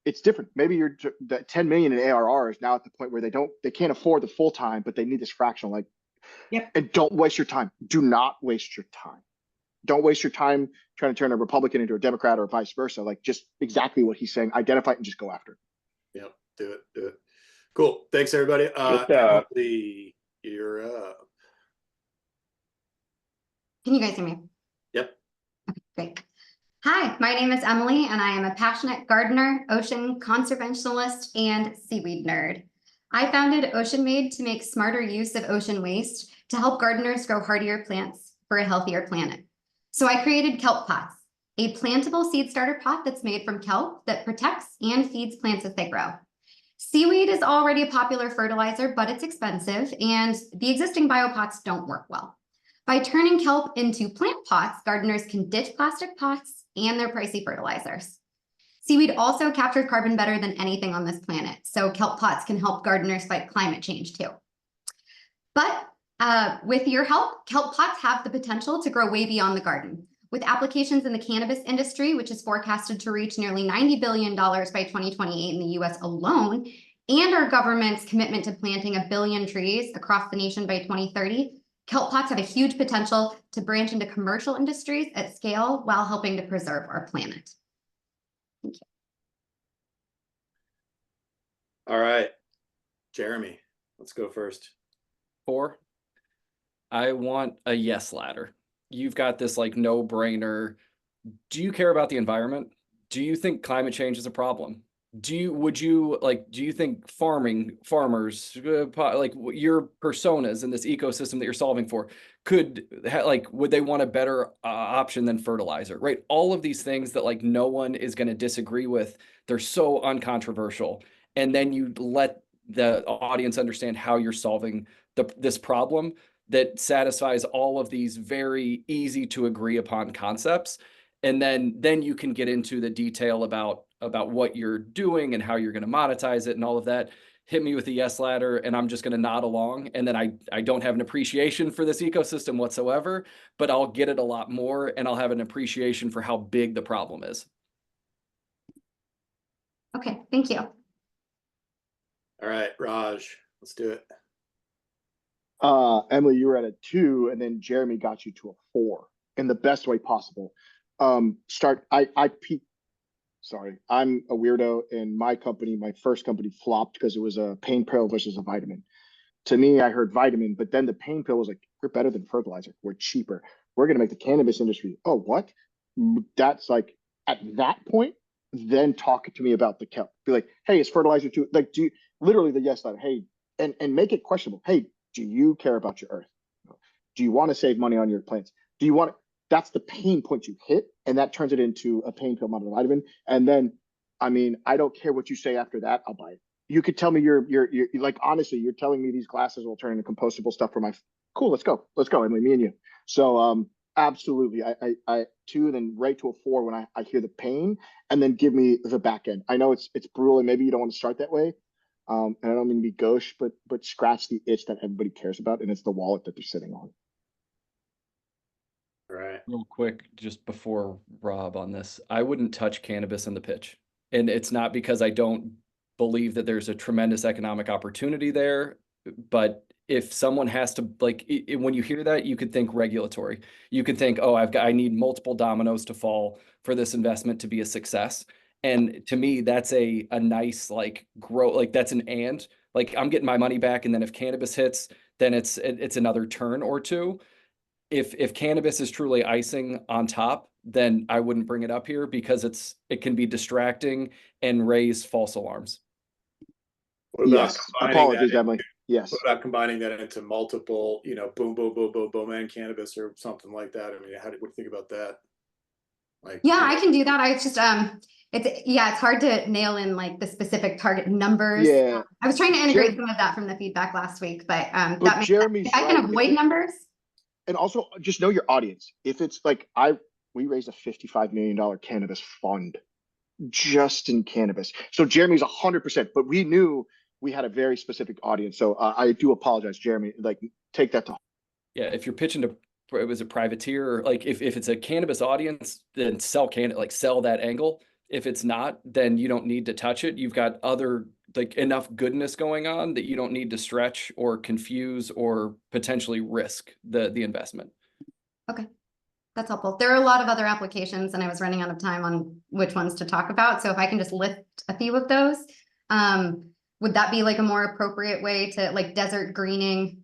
it's different. Maybe you're that 10 million in ARR is now at the point where they can't afford the full time, but they need this fractional. Like, Yep. And don't waste your time. Do not waste your time. Don't waste your time trying to turn a Republican into a Democrat or vice versa. Like just exactly what he's saying. Identify it and just go after it. Yep, do it. Cool. Thanks, everybody. Emily, you're up. Can you guys hear me? Yep. Okay, great. Hi, my name is Emily, and I am a passionate gardener, ocean conservationist, and seaweed nerd. I founded Ocean Made to make smarter use of ocean waste to help gardeners grow hardier plants for a healthier planet. So I created Kelp Pots, a plantable seed starter pot that's made from kelp that protects and feeds plants as they grow. Seaweed is already a popular fertilizer, but it's expensive, and the existing biopots don't work well. By turning kelp into plant pots, gardeners can ditch plastic pots and their pricey fertilizers. Seaweed also captures carbon better than anything on this planet, so kelp pots can help gardeners fight climate change too. But with your help, kelp pots have the potential to grow way beyond the garden. With applications in the cannabis industry, which is forecasted to reach nearly $90 billion by 2028 in the US alone, and our government's commitment to planting 1 billion trees across the nation by 2030, kelp pots have a huge potential to branch into commercial industries at scale while helping to preserve our planet. Thank you. All right, Jeremy, let's go first. 4, I want a yes ladder. You've got this like no-brainer. Do you care about the environment? Do you think climate change is a problem? Do you think farmers, like your personas in this ecosystem that you're solving for would they want a better option than fertilizer, right? All of these things that like no one is going to disagree with. They're so uncontroversial. And then you let the audience understand how you're solving this problem that satisfies all of these very easy to agree upon concepts. And then you can get into the detail about what you're doing and how you're going to monetize it and all of that. Hit me with the yes ladder and I'm just going to nod along. And then I don't have an appreciation for this ecosystem whatsoever, but I'll get it a lot more and I'll have an appreciation for how big the problem is. Okay, thank you. All right, Raj, let's do it. Emily, you were at a 2, and then Jeremy got you to a 4 in the best way possible. I'm a weirdo, and my first company flopped because it was a pain pill versus a vitamin. To me, I heard vitamin, but then the pain pill was like, we're better than fertilizer. We're cheaper. We're going to make the cannabis industry. Oh, what? That's like, at that point, then talk to me about the kelp. Be like, hey, is fertilizer too, like, literally the yes ladder. Hey, and make it questionable. Hey, do you care about your earth? Do you want to save money on your plants? That's the pain point you hit, and that turns it into a pain pill, not a vitamin. And then, I don't care what you say after that. I'll buy it. You could tell me you're like, honestly, you're telling me these glasses will turn into compostable stuff for cool. Let's go, Emily, me and you. So, absolutely. I 2, then right to a 4 when I hear the pain, and then give me the back end. I know it's brutal, and maybe you don't want to start that way. And I don't mean to be gauche, but scratch the itch that everybody cares about, and it's the wallet that they're sitting on. All right. Real quick, just before Rob on this, I wouldn't touch cannabis in the pitch. And it's not because I don't believe that there's a tremendous economic opportunity there, but if someone has to, like, when you hear that, you could think regulatory. You could think, oh, I need multiple dominoes to fall for this investment to be a success. And to me, that's a nice, like, grow, like, that's an and. Like, I'm getting my money back, and then if cannabis hits, then it's another turn or two. If cannabis is truly icing on top, then I wouldn't bring it up here, because it can be distracting and raise false alarms. What about Yes, combining apologies, that? Emily. Yes. What about combining that into multiple, boom, boom, boom, boom, boom, and cannabis or something like that? I mean, what do you think about that? Like, Yeah, I can do that. I just it's hard to nail in like the specific target numbers. Yeah. I was trying to integrate Jer- some of that from the feedback last week, but But that makes sense. Jeremy's If I can right. avoid numbers. And also just know your audience. If it's like we raised a $55 million cannabis fund just in cannabis. So Jeremy's 100%, but we knew we had a very specific audience. So I do apologize, Jeremy. Like, take that to. Yeah, if you're pitching to, was it privateer, or like if it's a cannabis audience, then sell that angle. If it's not, then you don't need to touch it. You've got other, like, enough goodness going on that you don't need to stretch or confuse or potentially risk the investment. Okay, that's helpful. There are a lot of other applications, and I was running out of time on which ones to talk about. So if I can just list a few of those, would that be like a more appropriate way to, like, desert greening,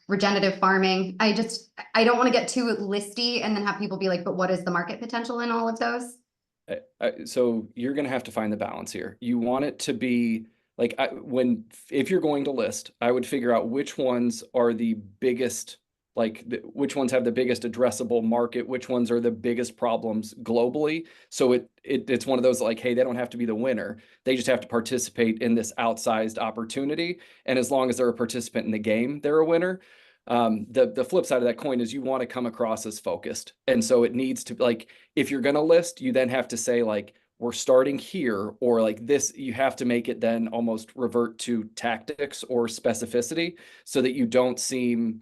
regenerative farming? I don't want to get too listy and then have people be like, but what is the market potential in all of those? So you're going to have to find the balance here. You want it to be like, if you're going to list, I would figure out which ones are the biggest, which ones have the biggest addressable market, which ones are the biggest problems globally. So it's one of those, like, hey, they don't have to be the winner. They just have to participate in this outsized opportunity. And as long as they're a participant in the game, they're a winner. The flip side of that coin is you want to come across as focused. And so it needs to, like, if you're going to list, you then have to say, like, we're starting here, or like this, you have to make it then almost revert to tactics or specificity, so that you don't seem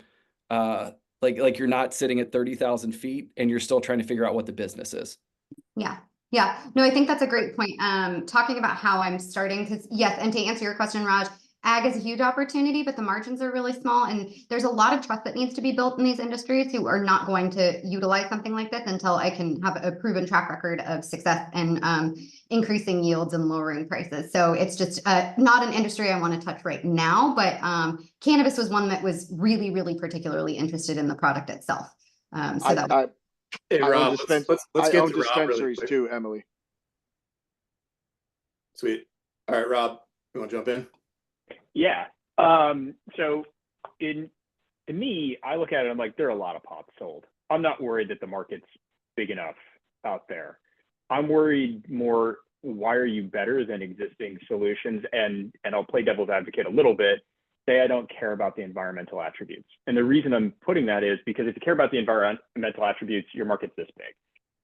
like you're not sitting at 30,000 feet and you're still trying to figure out what the business is. Yeah. No, I think that's a great point. Talking about how I'm starting, because yes, and to answer your question, Raj, ag is a huge opportunity, but the margins are really small, and there's a lot of trust that needs to be built in these industries who are not going to utilize something like this until I can have a proven track record of success and increasing yields and lowering prices. So it's just not an industry I want to touch right now, but cannabis was one that was really, really particularly interested in the product itself. Hey, Rob, let's get I own to Rob really dispensaries quick. too, Emily. Sweet. All right, Rob, you want to jump in? Yeah. So in me, I look at it, I'm like, there are a lot of pots sold. I'm not worried that the market's big enough out there. I'm worried more, why are you better than existing solutions? And I'll play devil's advocate a little bit, say I don't care about the environmental attributes. And the reason I'm putting that is because if you care about the environmental attributes, your market's this big.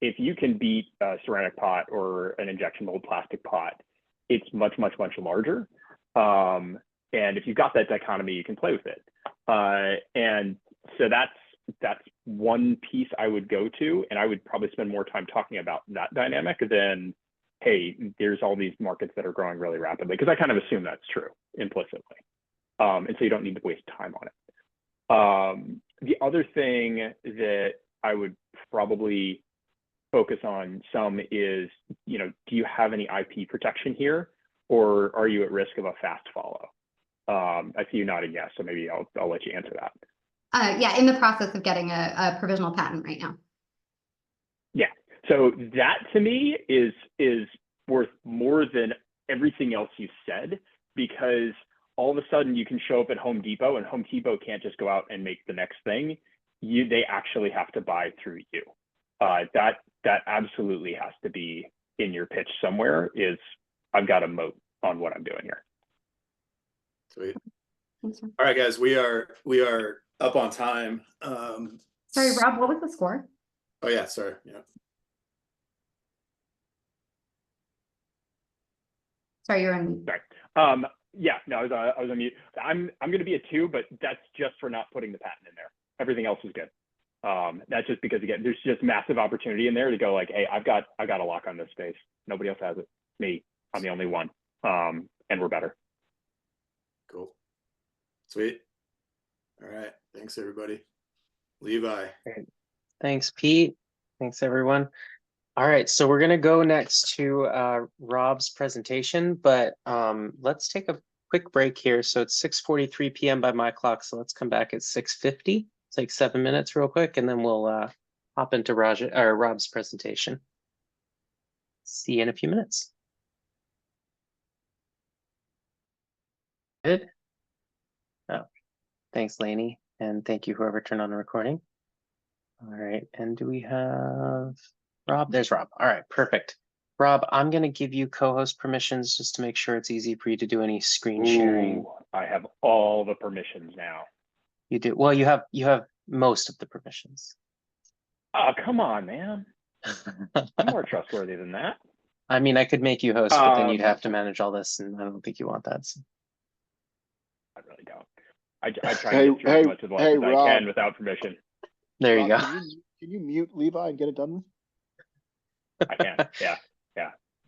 If you can beat a ceramic pot or an injection mold plastic pot, it's much, much, much larger. And if you've got that dichotomy, you can play with it. And so that's one piece I would go to, and I would probably spend more time talking about that dynamic than, hey, there's all these markets that are growing really rapidly, because I kind of assume that's true implicitly. And so you don't need to waste time on it. The other thing that I would probably focus on some is, do you have any IP protection here, or are you at risk of a fast follow? I see you nodding yes, so maybe I'll let you answer that. Yeah, in the process of getting a provisional patent right now. Yeah, so that to me is worth more than everything else you said, because all of a sudden you can show up at Home Depot, and Home Depot can't just go out and make the next thing. They actually have to buy through you. That absolutely has to be in your pitch somewhere, is I've got a moat on what I'm doing here. Sweet. All right, guys, we are up on time. Sorry, Rob, what was the score? Oh yeah, sorry. Yeah. Sorry, you're on. Sorry. Yeah, no, I was on mute. I'm going to be a 2, but that's just for not putting the patent in there. Everything else is good. That's just because, again, there's just massive opportunity in there to go like, hey, I've got a lock on this space. Nobody else has it. Me, I'm the only one. And we're better. Cool. Sweet. Sweet. All right. Thanks, everybody. Levi. Thanks, Pete. Thanks, everyone. All right, so we're gonna go next to Rob's presentation, but let's take a quick break here. So it's 6:43 p.m. by my clock, so let's come back at 6:50. Take 7 minutes real quick, and then we'll hop into Rob's presentation. See you in a few minutes. Good. Oh, thanks, Lainey, and thank you whoever turned on the recording. All right, and do we have Rob? There's Rob. All right, perfect. Rob, I'm going to give you co-host permissions just to make sure it's easy for you to do any screen sharing. Ooh, I have all the permissions now. You do. Well, you have most of the permissions. Oh, come on, man. I'm more trustworthy than that. I mean, I could make you host, but then you'd have to manage all this, and I don't think you want that. So. I really don't. I try to get through as much of life as I Rob. can without permission. There you Rob, go. Can you mute Levi and get it done with? I can. Yeah.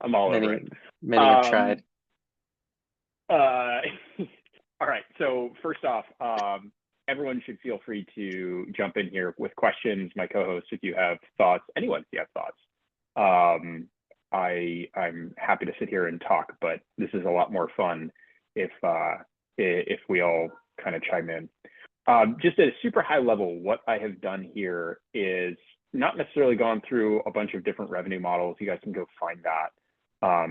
I'm all over it. Many have tried. All right. So first off, everyone should feel free to jump in here with questions. My co-host, if you have thoughts, anyone, if you have thoughts. I'm happy to sit here and talk, but this is a lot more fun if we all kind of chime in. Just at a super high level, what I have done here is not necessarily gone through a bunch of different revenue models. You guys can go find that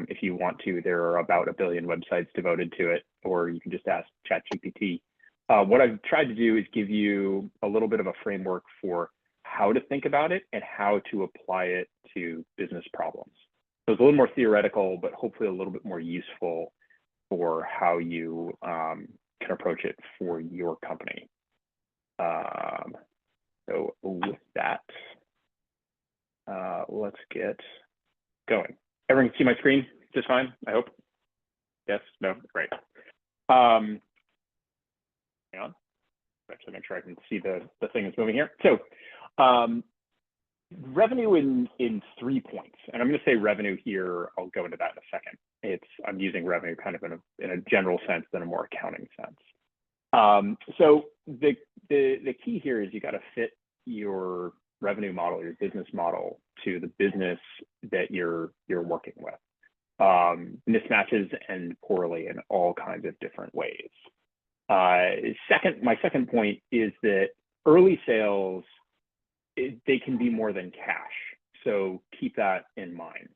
if you want to. There are about 1 billion websites devoted to it, or you can just ask ChatGPT. What I've tried to do is give you a little bit of a framework for how to think about it and how to apply it to business problems. So it's a little more theoretical, but hopefully a little bit more useful for how you can approach it for your company. So with that, let's get going. Everyone can see my screen just fine, I hope? Yes, no, great. Hang on, actually make sure I can see the thing is moving here. So revenue in 3 points, and I'm going to say revenue here. I'll go into that in a second. I'm using revenue kind of in a general sense than a more accounting sense. So the key here is you got to fit your revenue model, your business model, to the business that you're working with. Mismatches end poorly in all kinds of different ways. My second point is that early sales, they can be more than cash. So keep that in mind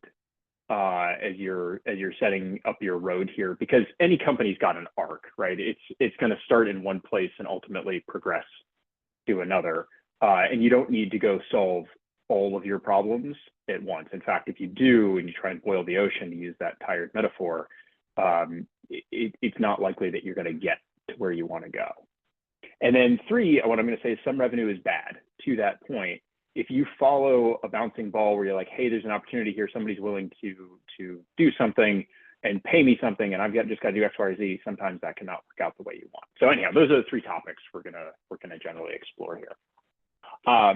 as you're setting up your road here, because any company's got an arc, right? It's going to start in one place and ultimately progress to another. And you don't need to go solve all of your problems at once. In fact, if you do, and you try and boil the ocean, to use that tired metaphor, it's not likely that you're going to get to where you want to go. And then 3, what I'm going to say is some revenue is bad. To that point, if you follow a bouncing ball where you're like, hey, there's an opportunity here, somebody's willing to do something and pay me something, and I've just got to do X, Y, or Z, sometimes that cannot work out the way you want. So anyhow, those are the 3 topics we're gonna generally explore here.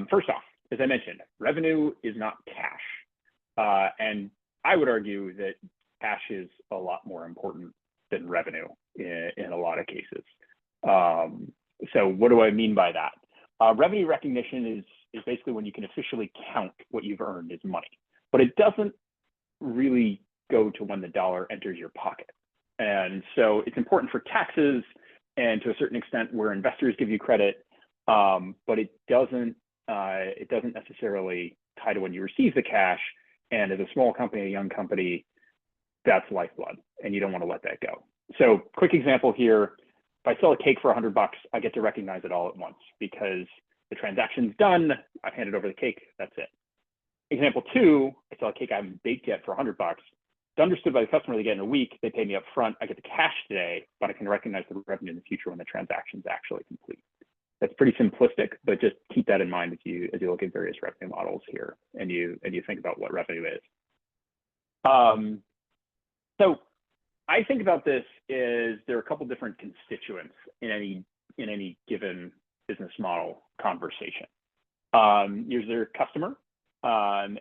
First off, as I mentioned, revenue is not cash. And I would argue that cash is a lot more important than revenue in a lot of cases. So what do I mean by that? Revenue recognition is basically when you can officially count what you've earned as money, but it doesn't really go to when the dollar enters your pocket. And so it's important for taxes and to a certain extent where investors give you credit, but it doesn't necessarily tie to when you receive the cash. And as a small company, a young company, that's lifeblood, and you don't want to let that go. So quick example here, if I sell a cake for $100, I get to recognize it all at once because the transaction's done, I've handed over the cake, that's it. Example 2, I sell a cake I haven't baked yet for $100. It's understood by the customer they get in a week, they pay me up front, I get the cash today, but I can recognize the revenue in the future when the transaction's actually complete. That's pretty simplistic, but just keep that in mind as you look at various revenue models here and you think about what revenue is. So I think about this is there are a couple different constituents in any given business model conversation. There's their customer, and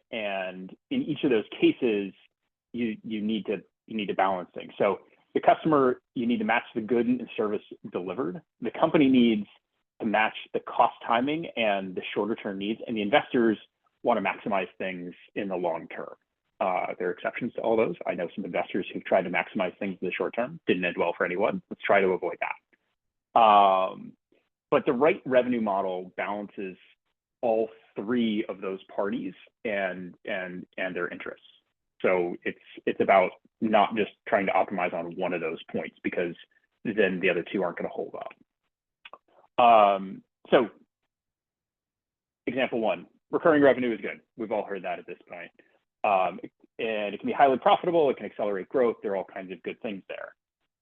in each of those cases, you need to balance things. So the customer, you need to match the good and service delivered. The company needs to match the cost timing and the shorter term needs, and the investors want to maximize things in the long term. There are exceptions to all those. I know some investors who've tried to maximize things in the short term, didn't end well for anyone. Let's try to avoid that. But the right revenue model balances all three of those parties and their interests. So it's about not just trying to optimize on one of those points, because then the other two aren't going to hold up. So example one, recurring revenue is good. We've all heard that at this point. And it can be highly profitable. It can accelerate growth. There are all kinds of good things there.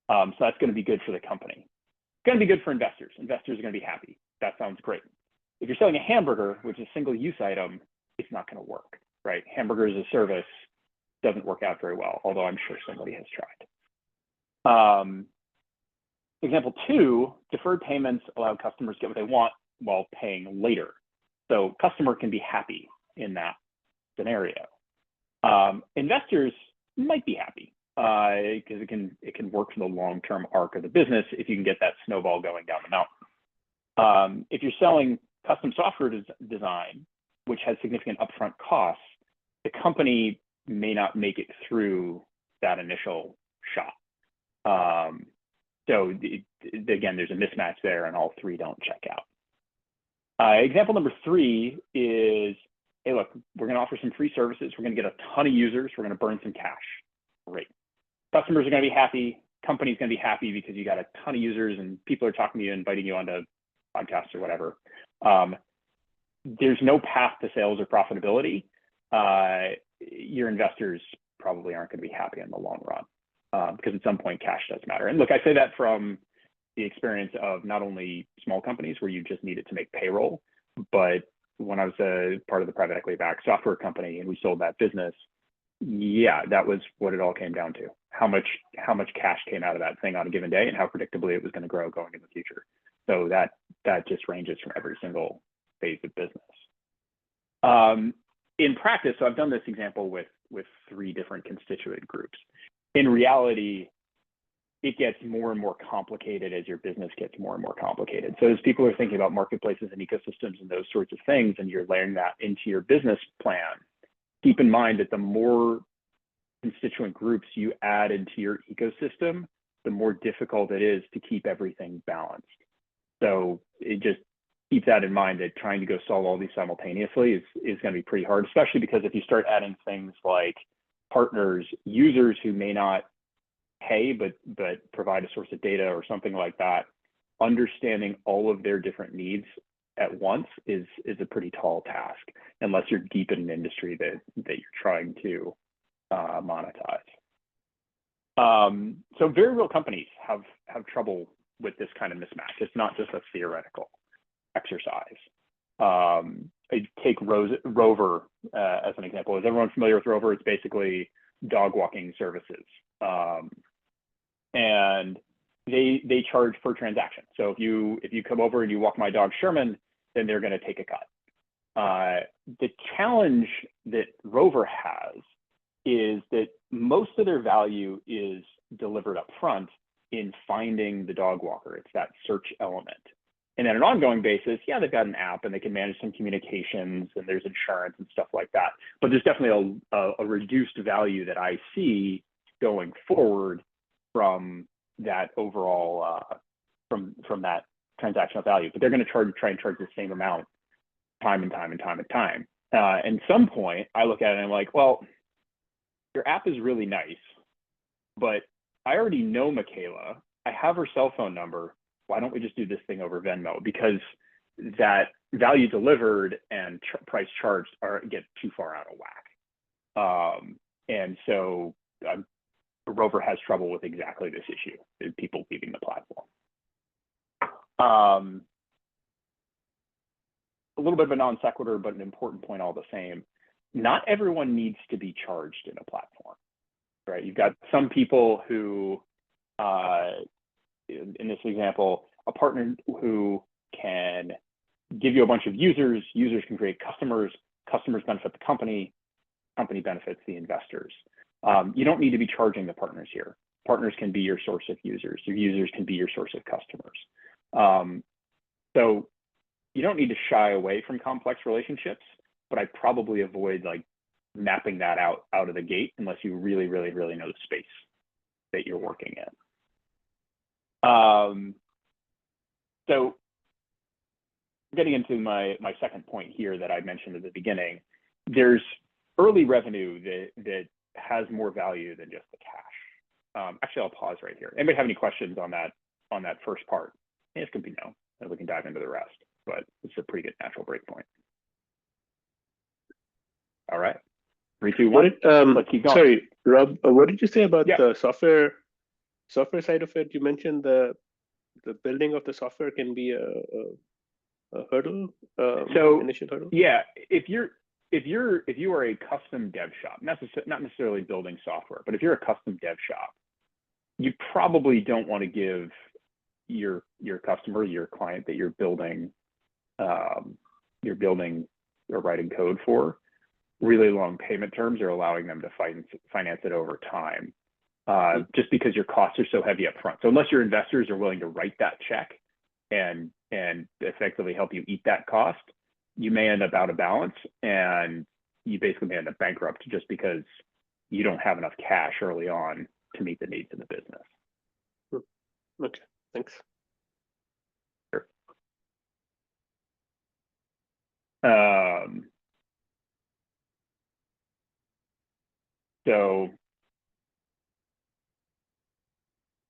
So that's going to be good for the company. It's going to be good for investors. Investors are going to be happy. That sounds great. If you're selling a hamburger, which is a single use item, it's not going to work, right? Hamburger as a service doesn't work out very well, although I'm sure somebody has tried. Example two, deferred payments allow customers to get what they want while paying later. So customer can be happy in that scenario. Investors might be happy because it can work for the long-term arc of the business if you can get that snowball going down the mountain. If you're selling custom software design, which has significant upfront costs, the company may not make it through that initial shot. So again, there's a mismatch there, and all three don't check out. Example number three is, hey, look, we're going to offer some free services. We're going to get a ton of users. We're going to burn some cash. Great. Customers are going to be happy. Company's going to be happy because you got a ton of users and people are talking to you, inviting you onto podcasts or whatever. There's no path to sales or profitability. Your investors probably aren't going to be happy in the long run because at some point cash does matter. And look, I say that from the experience of not only small companies where you just need it to make payroll, but when I was a part of the private equity backed software company and we sold that business, yeah, that was what it all came down to. How much cash came out of that thing on a given day and how predictably it was going to grow going in the future. So that just ranges from every single phase of business. In practice, so I've done this example with three different constituent groups. In reality, it gets more and more complicated as your business gets more and more complicated. So as people are thinking about marketplaces and ecosystems and those sorts of things, and you're layering that into your business plan, keep in mind that the more constituent groups you add into your ecosystem, the more difficult it is to keep everything balanced. So it just keep that in mind, that trying to go solve all these simultaneously is going to be pretty hard, especially because if you start adding things like partners, users who may not pay but provide a source of data or something like that, understanding all of their different needs at once is a pretty tall task, unless you're deep in an industry that you're trying to monetize. So very real companies have trouble with this kind of mismatch. It's not just a theoretical exercise. I take Rover as an example. Is everyone familiar with Rover? It's basically dog walking services. And they charge per transaction. So if you come over and you walk my dog Sherman, then they're going to take a cut. The challenge that Rover has is that most of their value is delivered up front in finding the dog walker. It's that search element. And on an ongoing basis, yeah, they've got an app and they can manage some communications and there's insurance and stuff like that. But there's definitely a reduced value that I see going forward from that overall, from that transactional value. But they're going to try and charge the same amount time and time. And some point, I look at it and I'm like, well, your app is really nice, but I already know Michaela. I have her cell phone number. Why don't we just do this thing over Venmo? Because that value delivered and price charged get too far out of whack. And so Rover has trouble with exactly this issue, people leaving the platform. A little bit of a non sequitur, but an important point all the same. Not everyone needs to be charged in a platform, right? You've got some people who, in this example, a partner who can give you a bunch of users can create customers benefit the company benefits the investors. You don't need to be charging the partners here. Partners can be your source of users. Your users can be your source of customers. So you don't need to shy away from complex relationships, but I probably avoid like mapping that out of the gate unless you really, really, really know the space that you're working in. So getting into my second point here that I mentioned at the beginning, there's early revenue that has more value than just the cash. Actually, I'll pause right here. Anybody have any questions on that first part? It could be no, and we can dive into the rest, but it's a pretty good natural break point. All right, 3, 2, 1. Let's keep going. Sorry, Rob, what did you say about Yeah. the software side of it? You mentioned the building of the software can be a hurdle, initial hurdle. Yeah, if you are a custom dev shop, not necessarily building software, but if you're a custom dev shop, you probably don't want to give your customer, your client that you're building or writing code for, really long payment terms or allowing them to finance it over time, just because your costs are so heavy up front. So unless your investors are willing to write that check and effectively help you eat that cost, you may end up out of balance, and you basically may end up bankrupt just because you don't have enough cash early on to meet the needs of the business. Okay, thanks. Sure. So,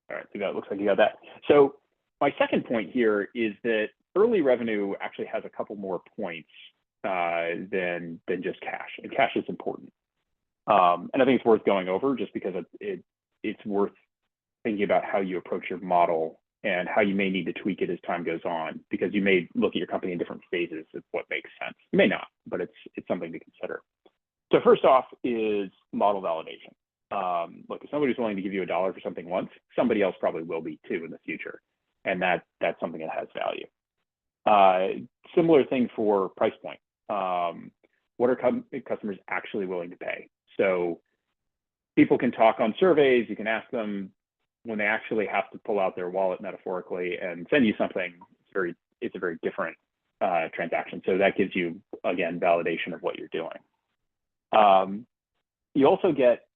all right, so that looks like you got that. So my second point here is that early revenue actually has a couple more points than just cash, and cash is important. And I think it's worth going over just because it's worth thinking about how you approach your model and how you may need to tweak it as time goes on, because you may look at your company in different phases of what makes sense. You may not, but it's something to consider. So first off is model validation. Look, if somebody's willing to give you $1 for something once, somebody else probably will be too in the future. And that's something that has value. Similar thing for price point. What are customers actually willing to pay? So people can talk on surveys, you can ask them when they actually have to pull out their wallet metaphorically and send you something, it's a very different transaction. So that gives you, again, validation of what you're doing. You also get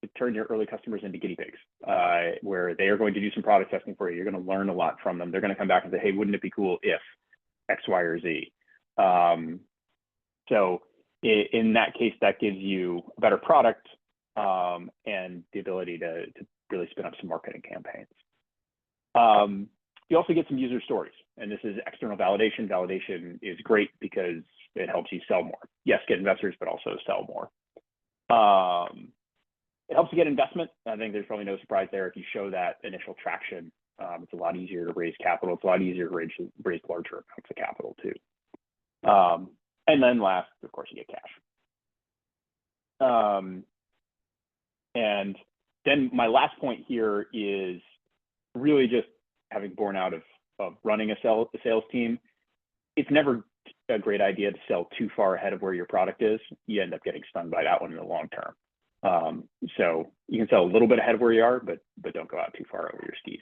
to turn your early customers into guinea pigs, where they are going to do some product testing for you. You're going to learn a lot from them. They're going to come back and say, hey, wouldn't it be cool if X, Y, or Z? So in that case, that gives you a better product and the ability to really spin up some marketing campaigns. You also get some user stories, and this is external validation. Validation is great because it helps you sell more. Yes, get investors, but also sell more. It helps you get investment. I think there's probably no surprise there. If you show that initial traction, it's a lot easier to raise capital. It's a lot easier to raise larger amounts of capital too. And then last, of course, you get cash. And then my last point here is really just having borne out of running a sales team. It's never a great idea to sell too far ahead of where your product is. You end up getting stung by that one in the long term. So you can sell a little bit ahead of where you are, but don't go out too far over your skis.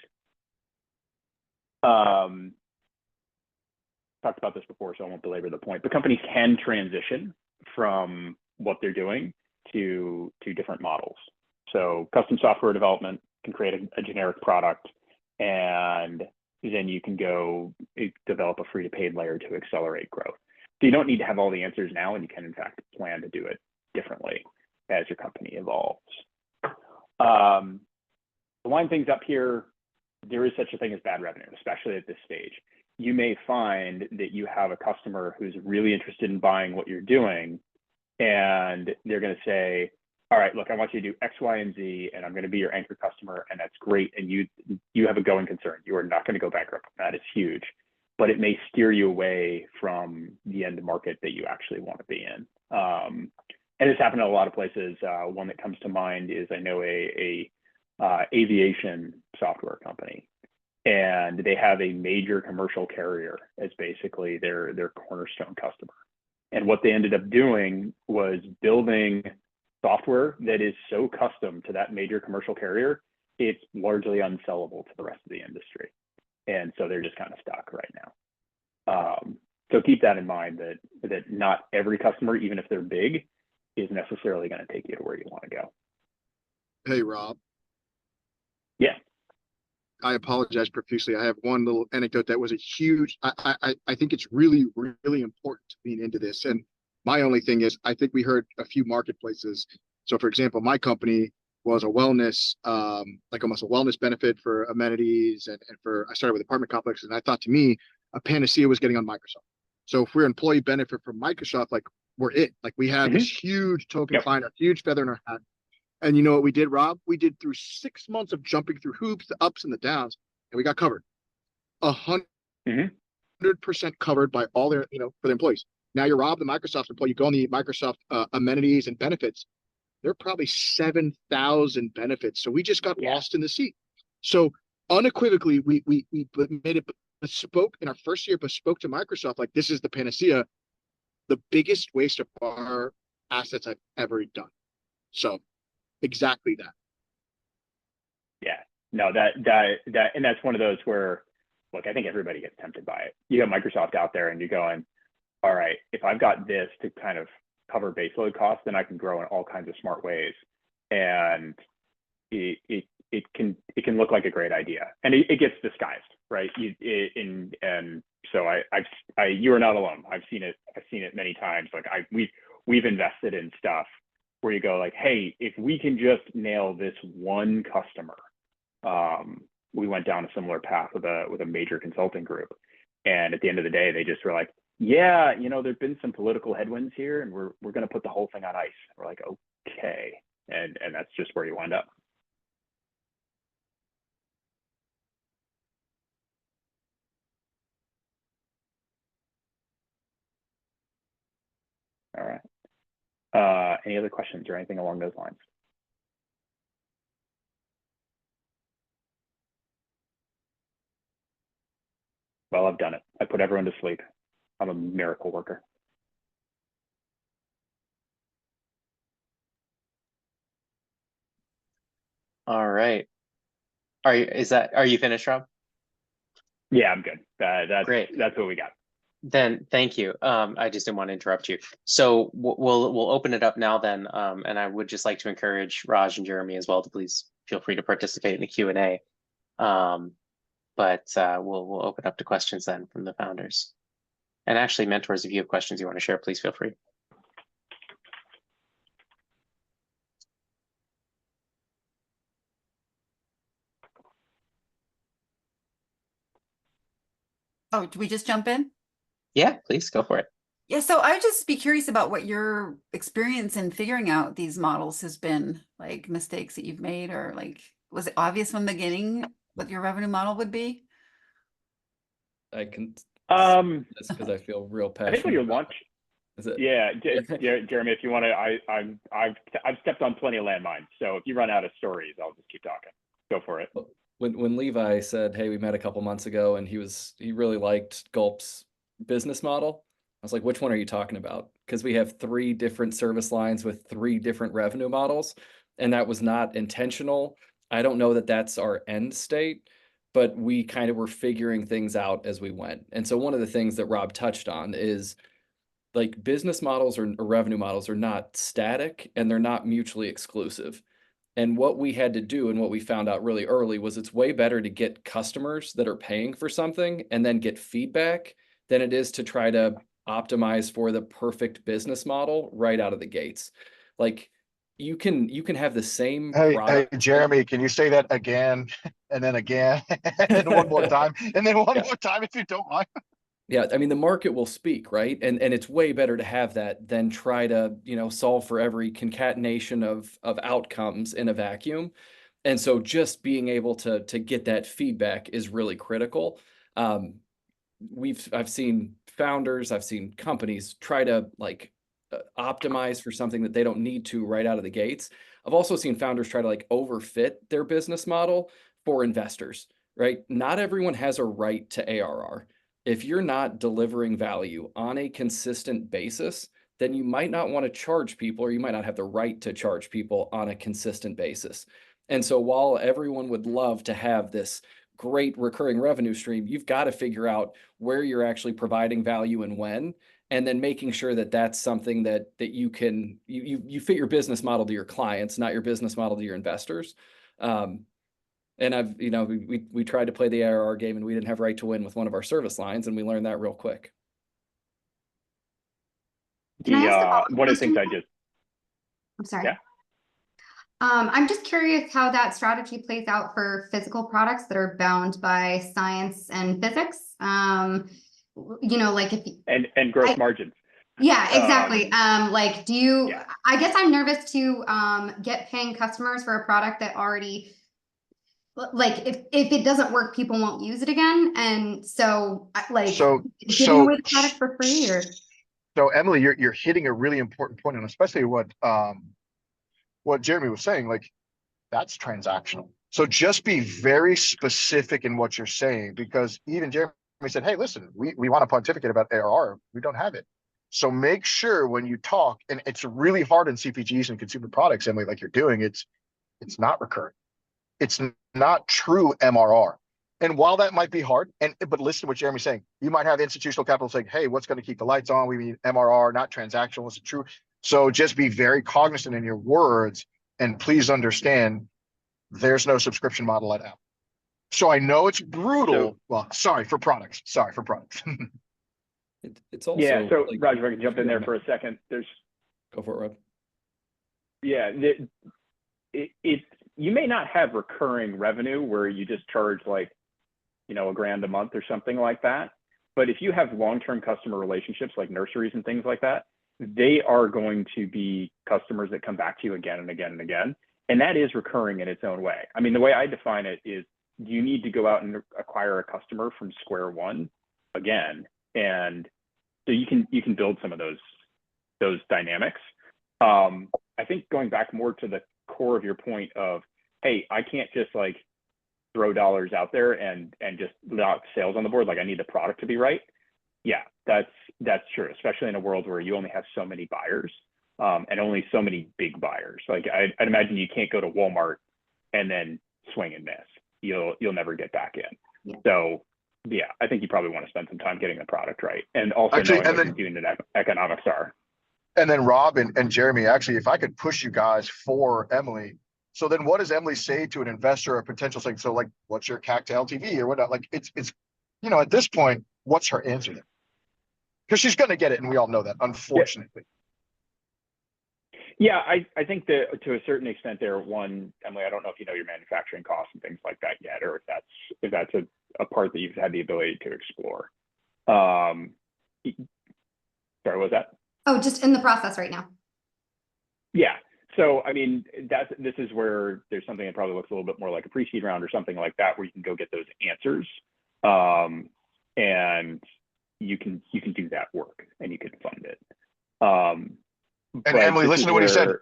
Talked about this before, so I won't belabor the point, but companies can transition from what they're doing to different models. So custom software development can create a generic product, and then you can go develop a free to paid layer to accelerate growth. So you don't need to have all the answers now, and you can in fact plan to do it differently as your company evolves. To wind things up here, there is such a thing as bad revenue, especially at this stage. You may find that you have a customer who's really interested in buying what you're doing, and they're going to say, all right, look, I want you to do X, Y, and Z, and I'm going to be your anchor customer, and that's great. And you have a going concern. You are not going to go bankrupt. That is huge, but it may steer you away from the end market that you actually want to be in. And it's happened in a lot of places. One that comes to mind is, I know a aviation software company, and they have a major commercial carrier as basically their cornerstone customer. And what they ended up doing was building software that is so custom to that major commercial carrier it's largely unsellable to the rest of the industry. And so they're just kind of stuck right now. So keep that in mind, that not every customer, even if they're big, is necessarily going to take you to where you want to go. Hey, Rob. Yeah. I apologize profusely. I have one little anecdote that was a huge, I think it's really, really important to lean into this. And my only thing is, I think we heard a few marketplaces. So for example, my company was a wellness, like almost a wellness benefit for amenities and I started with apartment complexes. And I thought, to me, a panacea was getting on Microsoft. So if we're employee benefit from Microsoft, like we're it. Like we have this huge token client, a huge feather in our hat. And you know what we did, Rob? We did through 6 months of jumping through hoops, the ups and the downs, and we got covered. 100% covered by all their, for the employees. Now you're Rob, the Microsoft employee, you go on the Microsoft amenities and benefits, there are probably 7,000 benefits. So we just got lost in the sea. So unequivocally, we made it bespoke in our first year, bespoke to Microsoft, like this is the panacea, the biggest waste of our assets I've ever done. So exactly that. Yeah, no, that, and that's one of those where, look, I think everybody gets tempted by it. You got Microsoft out there and you're going, all right, if I've got this to kind of cover baseload costs, then I can grow in all kinds of smart ways. And it can look like a great idea, and it gets disguised, right? And so you are not alone. I've seen it many times. Like we've invested in stuff where you go like, hey, if we can just nail this one customer, we went down a similar path with a major consulting group. And at the end of the day, they just were like, yeah, there've been some political headwinds here and we're going to put the whole thing on ice. We're like, okay. And that's just where you wind up. All right. Any other questions or anything along those lines? Well, I've done it. I put everyone to sleep. I'm a miracle worker. All right. Are you finished, Rob? Yeah, I'm good. Great. That's what we got. Then thank you. I just didn't want to interrupt you. So we'll open it up now then. And I would just like to encourage Raj and Jeremy as well to please feel free to participate in the Q&A. But we'll open up to questions then from the founders. And actually, mentors, if you have questions you want to share, please feel free. Oh, do we just jump in? Yeah, please go for it. Yeah, so I'd just be curious about what your experience in figuring out these models has been, like mistakes that you've made, or like, was it obvious from the beginning what your revenue model would be? I can Just because I feel real passionate. I think when you're launch, yeah, Jeremy, if you want to, I've stepped on plenty of landmines. So if you run out of stories, I'll just keep talking. Go for it. When Levi said, hey, we met a couple months ago and he really liked Gulp's business model, I was like, which one are you talking about? Because we have 3 different service lines with 3 different revenue models, and that was not intentional. I don't know that that's our end state, but we kind of were figuring things out as we went. And so one of the things that Rob touched on is like business models or revenue models are not static and they're not mutually exclusive. And what we had to do and what we found out really early was it's way better to get customers that are paying for something and then get feedback than it is to try to optimize for the perfect business model right out of the gates. Like you can have the same product. Hey, Jeremy, can you say that again and then again and then one more time and then one more time if you don't mind? Yeah, I mean, the market will speak, right? And it's way better to have that than try to, solve for every concatenation of outcomes in a vacuum. And so just being able to get that feedback is really critical. I've seen founders, I've seen companies try to optimize for something that they don't need to right out of the gates. I've also seen founders try to overfit their business model for investors, right? Not everyone has a right to ARR. If you're not delivering value on a consistent basis, then you might not want to charge people, or you might not have the right to charge people on a consistent basis. And so while everyone would love to have this great recurring revenue stream, you've got to figure out where you're actually providing value and when, and then making sure that that's something that you can you fit your business model to your clients, not your business model to your investors. And I've, we tried to play the ARR game and we didn't have right to win with one of our service lines, and we learned that real quick. Can I ask a follow-up One of the things question? I'm sorry. Yeah. I'm just curious how that strategy plays out for physical products that are bound by science and physics. Like if and gross margins. Yeah, exactly. Like, do you? Yeah. I guess I'm nervous to get paying customers for a product that already, like, if it doesn't work, people won't use it again, and so giving away the product for free or. So Emily, you're hitting a really important point, and especially what Jeremy was saying, like that's transactional. So just be very specific in what you're saying, because even Jeremy said, hey, listen, we want to pontificate about ARR. We don't have it. So make sure when you talk, and it's really hard in CPGs and consumer products, Emily, like you're doing, it's not recurring. It's not true MRR. And while that might be hard, but listen to what Jeremy's saying, you might have institutional capital saying, hey, what's going to keep the lights on? We mean MRR, not transactional. Is it true? So just be very cognizant in your words, and please understand there's no subscription model at Apple. So I know it's brutal. Well, sorry for products. It's also, yeah. So like, Roger, if I can jump in there for a second, go for it, Rob. Yeah, you may not have recurring revenue where you just charge like, $1,000 a month or something like that. But if you have long-term customer relationships like nurseries and things like that, they are going to be customers that come back to you again and again and again. And that is recurring in its own way. I mean, the way I define it is, you need to go out and acquire a customer from square one again. And so you can build some of those dynamics. I think going back more to the core of your point of, hey, I can't just like throw dollars out there and just not sales on the board. Like I need the product to be right. Yeah, that's true, especially in a world where you only have so many buyers and only so many big buyers. Like I'd imagine you can't go to Walmart and then swing and miss. You'll never get back in. Yeah. So yeah, I think you probably want to spend some time getting the product right, and also knowing what your unit economics are. And then Rob and Jeremy, actually, if I could push you guys for Emily. So then what does Emily say to an investor or potential thing? So like, what's your CAC to LTV or whatnot? Like it's, at this point, what's her answer there? Because she's going to get it. And we all know that, unfortunately. Yeah, I think that to a certain extent there, Emily, I don't know if you know your manufacturing costs and things like that yet, or if that's a part that you've had the ability to explore. Sorry, what was that? Oh, just in the process right now. Yeah. So, I mean, this is where there's something that probably looks a little bit more like a pre-seed round or something like that, where you can go get those answers, and you can do that work and you can fund it. And Emily, listen to what he said.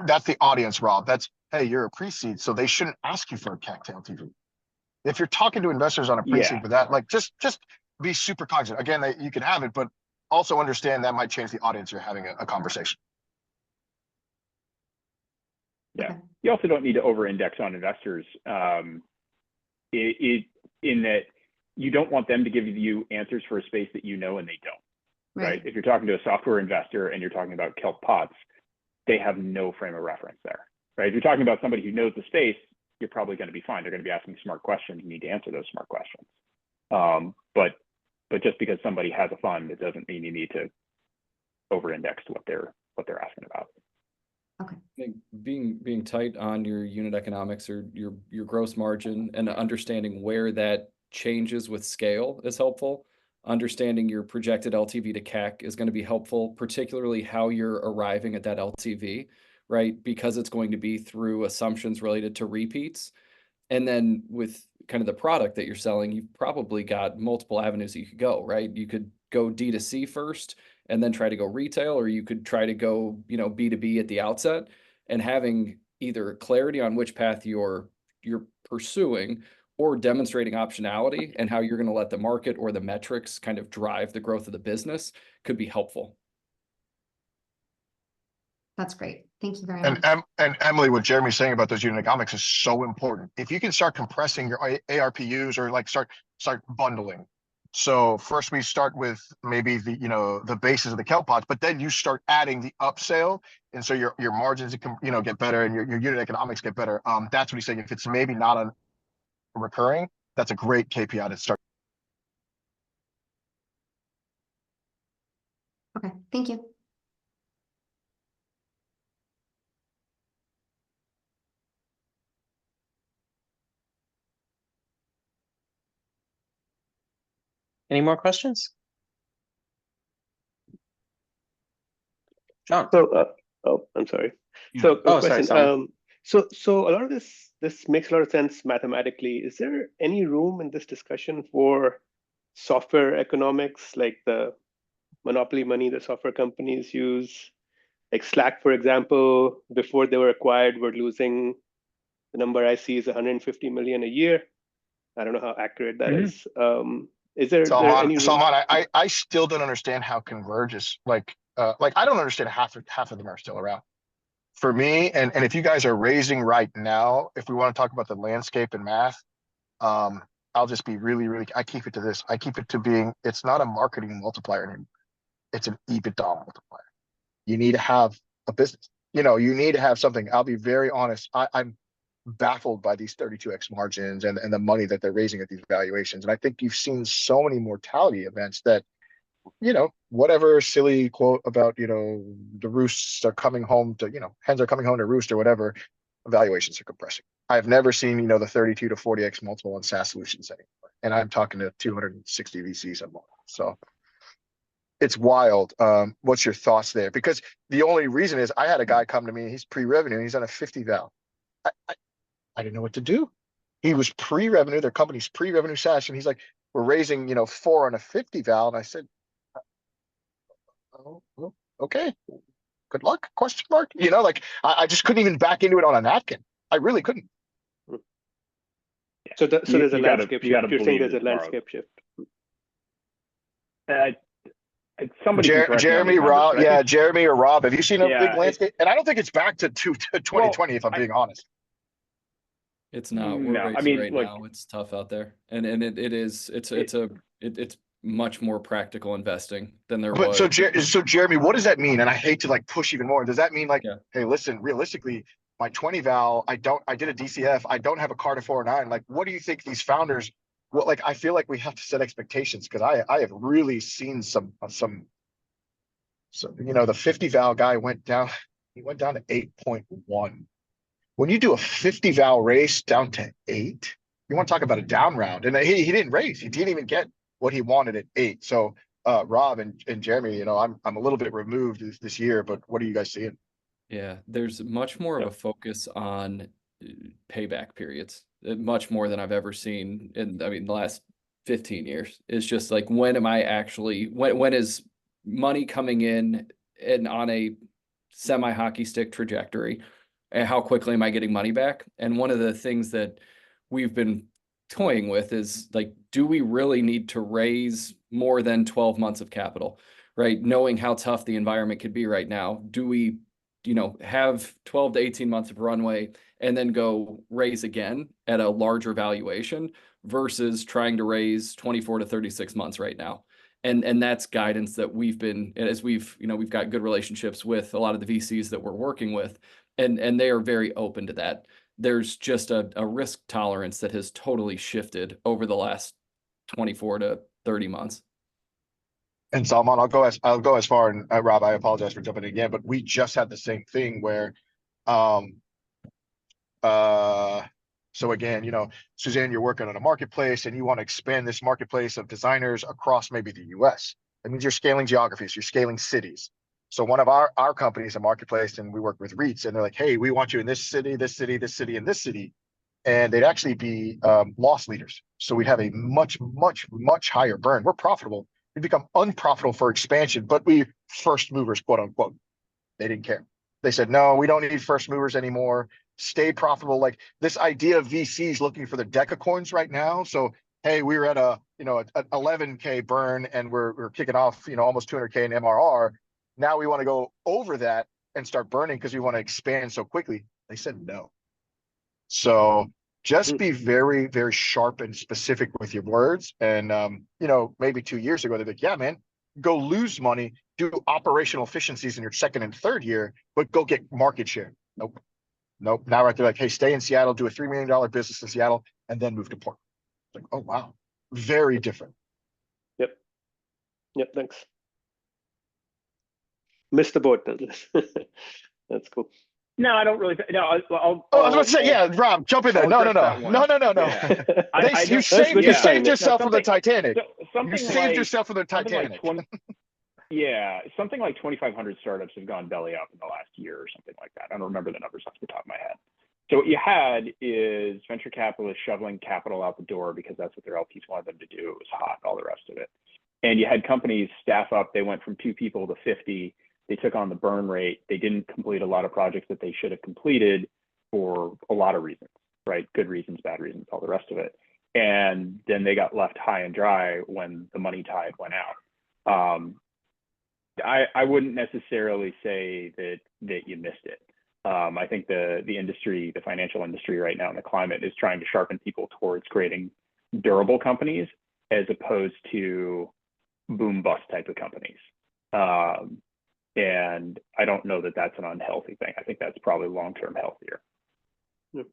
That's the audience, Rob. That's, hey, you're a pre-seed, so they shouldn't ask you for a CAC to LTV. If you're talking to investors on a pre-seed for that, like just be super cognizant. Again, you can have it, but also understand that might change the audience you're having a conversation. Yeah. You also don't need to over-index on investors in that you don't want them to give you answers for a space that you know and they don't. Right. If you're talking to a software investor and you're talking about kelp pots, they have no frame of reference there. Right. If you're talking about somebody who knows the space, you're probably going to be fine. They're going to be asking smart questions. You need to answer those smart questions. But just because somebody has a fund, it doesn't mean you need to over-index to what they're asking about. Okay. I think being tight on your unit economics or your gross margin and understanding where that changes with scale is helpful. Understanding your projected LTV to CAC is going to be helpful, particularly how you're arriving at that LTV, right? Because it's going to be through assumptions related to repeats. And then with kind of the product that you're selling, you've probably got multiple avenues that you could go, right? You could go D2C first and then try to go retail, or you could try to go, B2B at the outset, and having either clarity on which path you're pursuing or demonstrating optionality and how you're going to let the market or the metrics kind of drive the growth of the business could be helpful. That's great. Thank you very And much. and Emily, what Jeremy's saying about those unit economics is so important. If you can start compressing your ARPUs or like start bundling. So first we start with maybe the, you know, the basis of the kelp pots, but then you start adding the upsell. And so your margins, you know, get better and your unit economics get better. That's what he's saying. If it's maybe not a recurring, that's a great KPI to start. Okay, thank you. Any more questions? John? So, oh, I'm sorry. Yeah. So, Oh, sorry, question. Salman. So a lot of this makes a lot of sense mathematically. Is there any room in this discussion for software economics, like the monopoly money the software companies use? Like Slack, for example, before they were acquired, were losing, the number I see is 150 million a year. I don't know how accurate that is. Is there any room? Salman, I still don't understand how Converge is like I don't understand half of them are still around. For me, and if you guys are raising right now, if we want to talk about the landscape and math, I'll just be really, I keep it to this. I keep it to being, it's not a marketing multiplier anymore. It's an EBITDA multiplier. You need to have a business. You know, you need to have something. I'll be very honest. I'm baffled by these 32x margins and the money that they're raising at these valuations. And I think you've seen so many mortality events that, you know, whatever silly quote about, you know, the roosts are coming home to, you know, hens are coming home to roost or whatever, valuations are compressing. I've never seen, you know, the 32 to 40x multiple on SaaS solutions anymore. And I'm talking to 260 VCs a month. So it's wild. What's your thoughts there? Because the only reason is I had a guy come to me, he's pre-revenue, he's on a 50 val. I didn't know what to do. He was pre-revenue, their company's pre-revenue SaaS, and he's like, we're raising, you know, 4 on a 50 val. And I said, oh, okay, good luck, question mark. You know, like I just couldn't even back into it on a napkin. I really couldn't. So there's a landscape shift. You're saying there's a tomorrow. landscape shift. Somebody can correct me on Jeremy, these numbers, Rob, but I yeah, think- Jeremy or Rob, have you seen a Yeah, big landscape? And I don't think it's back to 2020, if I'm being honest. It's not. We're No, I racing mean, right like- now. It's tough out there, and it's much more practical investing than there But was. so Jeremy, what does that mean? And I hate to like push even more. Does that mean like, Yeah. hey, listen, realistically, my 20 val, I did a DCF, I don't have a Carta 409. Like, what do you think these founders? Well, like I feel like we have to set expectations because I have really seen some you know, the 50 val guy went down, he went down to 8.1. When you do a 50 val race down to 8, you want to talk about a down round. And he didn't raise, he didn't even get what he wanted at 8. So Rob and Jeremy, you know, I'm a little bit removed this year, but what are you guys seeing? Yeah, there's much more of a focus on payback periods, much more than I've ever seen in, I mean, the last 15 years. It's just like, when am I actually, when is money coming in and on a semi hockey stick trajectory, and how quickly am I getting money back? And one of the things that we've been toying with is like, do we really need to raise more than 12 months of capital, right? Knowing how tough the environment could be right now, do we, you know, have 12 to 18 months of runway and then go raise again at a larger valuation versus trying to raise 24 to 36 months right now? And that's guidance that we've been, as we've, you know, we've got good relationships with a lot of the VCs that we're working with, and they are very open to that. There's just a risk tolerance that has totally shifted over the last 24 to 30 months. And Salman, I'll go as far, and Rob, I apologize for jumping in again, but we just had the same thing where, so again, you know, Suzanne, you're working on a marketplace and you want to expand this marketplace of designers across maybe the US. That means you're scaling geographies, you're scaling cities. So one of our companies, a marketplace, and we work with REITs, and they're like, hey, we want you in this city, this city, this city, and this city. And they'd actually be loss leaders. So we'd have a much, much, much higher burn. We're profitable. We become unprofitable for expansion, but we first movers, quote unquote. They didn't care. They said, no, we don't need first movers anymore. Stay profitable. Like this idea of VCs looking for the decacorns right now. So, hey, we were at a, you know, an 11K burn and we're kicking off, you know, almost 200K in MRR. Now we want to go over that and start burning because we want to expand so quickly? They said no. So just be very, very sharp and specific with your words. And, you know, maybe 2 years ago, they're like, yeah, man, go lose money, do operational efficiencies in your second and third year, but go get market share. Nope. Nope. Now they're like, hey, stay in Seattle, do a $3 million business in Seattle, and then move to Portland. Like, oh, wow. Very different. Yep, thanks. Missed the boat. That's cool. No, I don't really. No, I'll. Oh, I was going to say, yeah, Rob, jump in there. I'll No, no, address no, that one. no. Yeah. You saved yourself from the Titanic. You saved yourself from the Titanic. Something like 2,500 startups have gone belly up in the last year or something like that. I don't remember the numbers off the top of my head. So what you had is venture capitalists shoveling capital out the door because that's what their LPs wanted them to do. It was hot, all the rest of it. And you had companies staff up. They went from 2 people to 50. They took on the burn rate. They didn't complete a lot of projects that they should have completed for a lot of reasons, right? Good reasons, bad reasons, all the rest of it. And then they got left high and dry when the money tide went out. I wouldn't necessarily say that you missed it. I think the industry, the financial industry right now in the climate is trying to sharpen people towards creating durable companies as opposed to boom bust type of companies. And I don't know that that's an unhealthy thing. I think that's probably long-term healthier. Yep.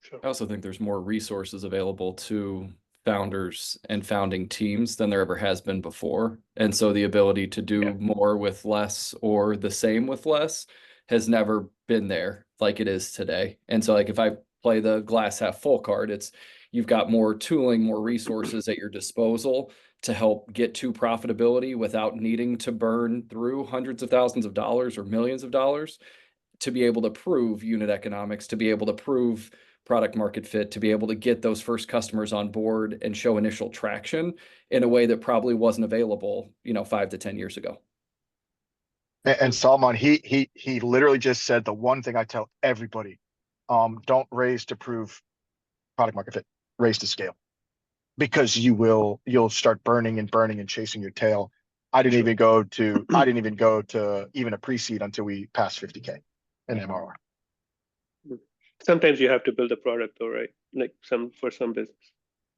Sure. I also think there's more resources available to founders and founding teams than there ever has been before. And so the ability to do more with less or the same with less has never been there like it is today. And so like if I play the glass half full card, it's you've got more tooling, more resources at your disposal to help get to profitability without needing to burn through hundreds of thousands of dollars or millions of dollars to be able to prove unit economics, to be able to prove product market fit, to be able to get those first customers on board and show initial traction in a way that probably wasn't available, 5 to 10 years ago. And Salman, he literally just said the one thing I tell everybody, don't raise to prove product market fit, raise to scale. Because you'll start burning and chasing your tail. I didn't even go to even a pre-seed until we passed 50K in MRR. Sometimes you have to build a product though, right? Like for some business.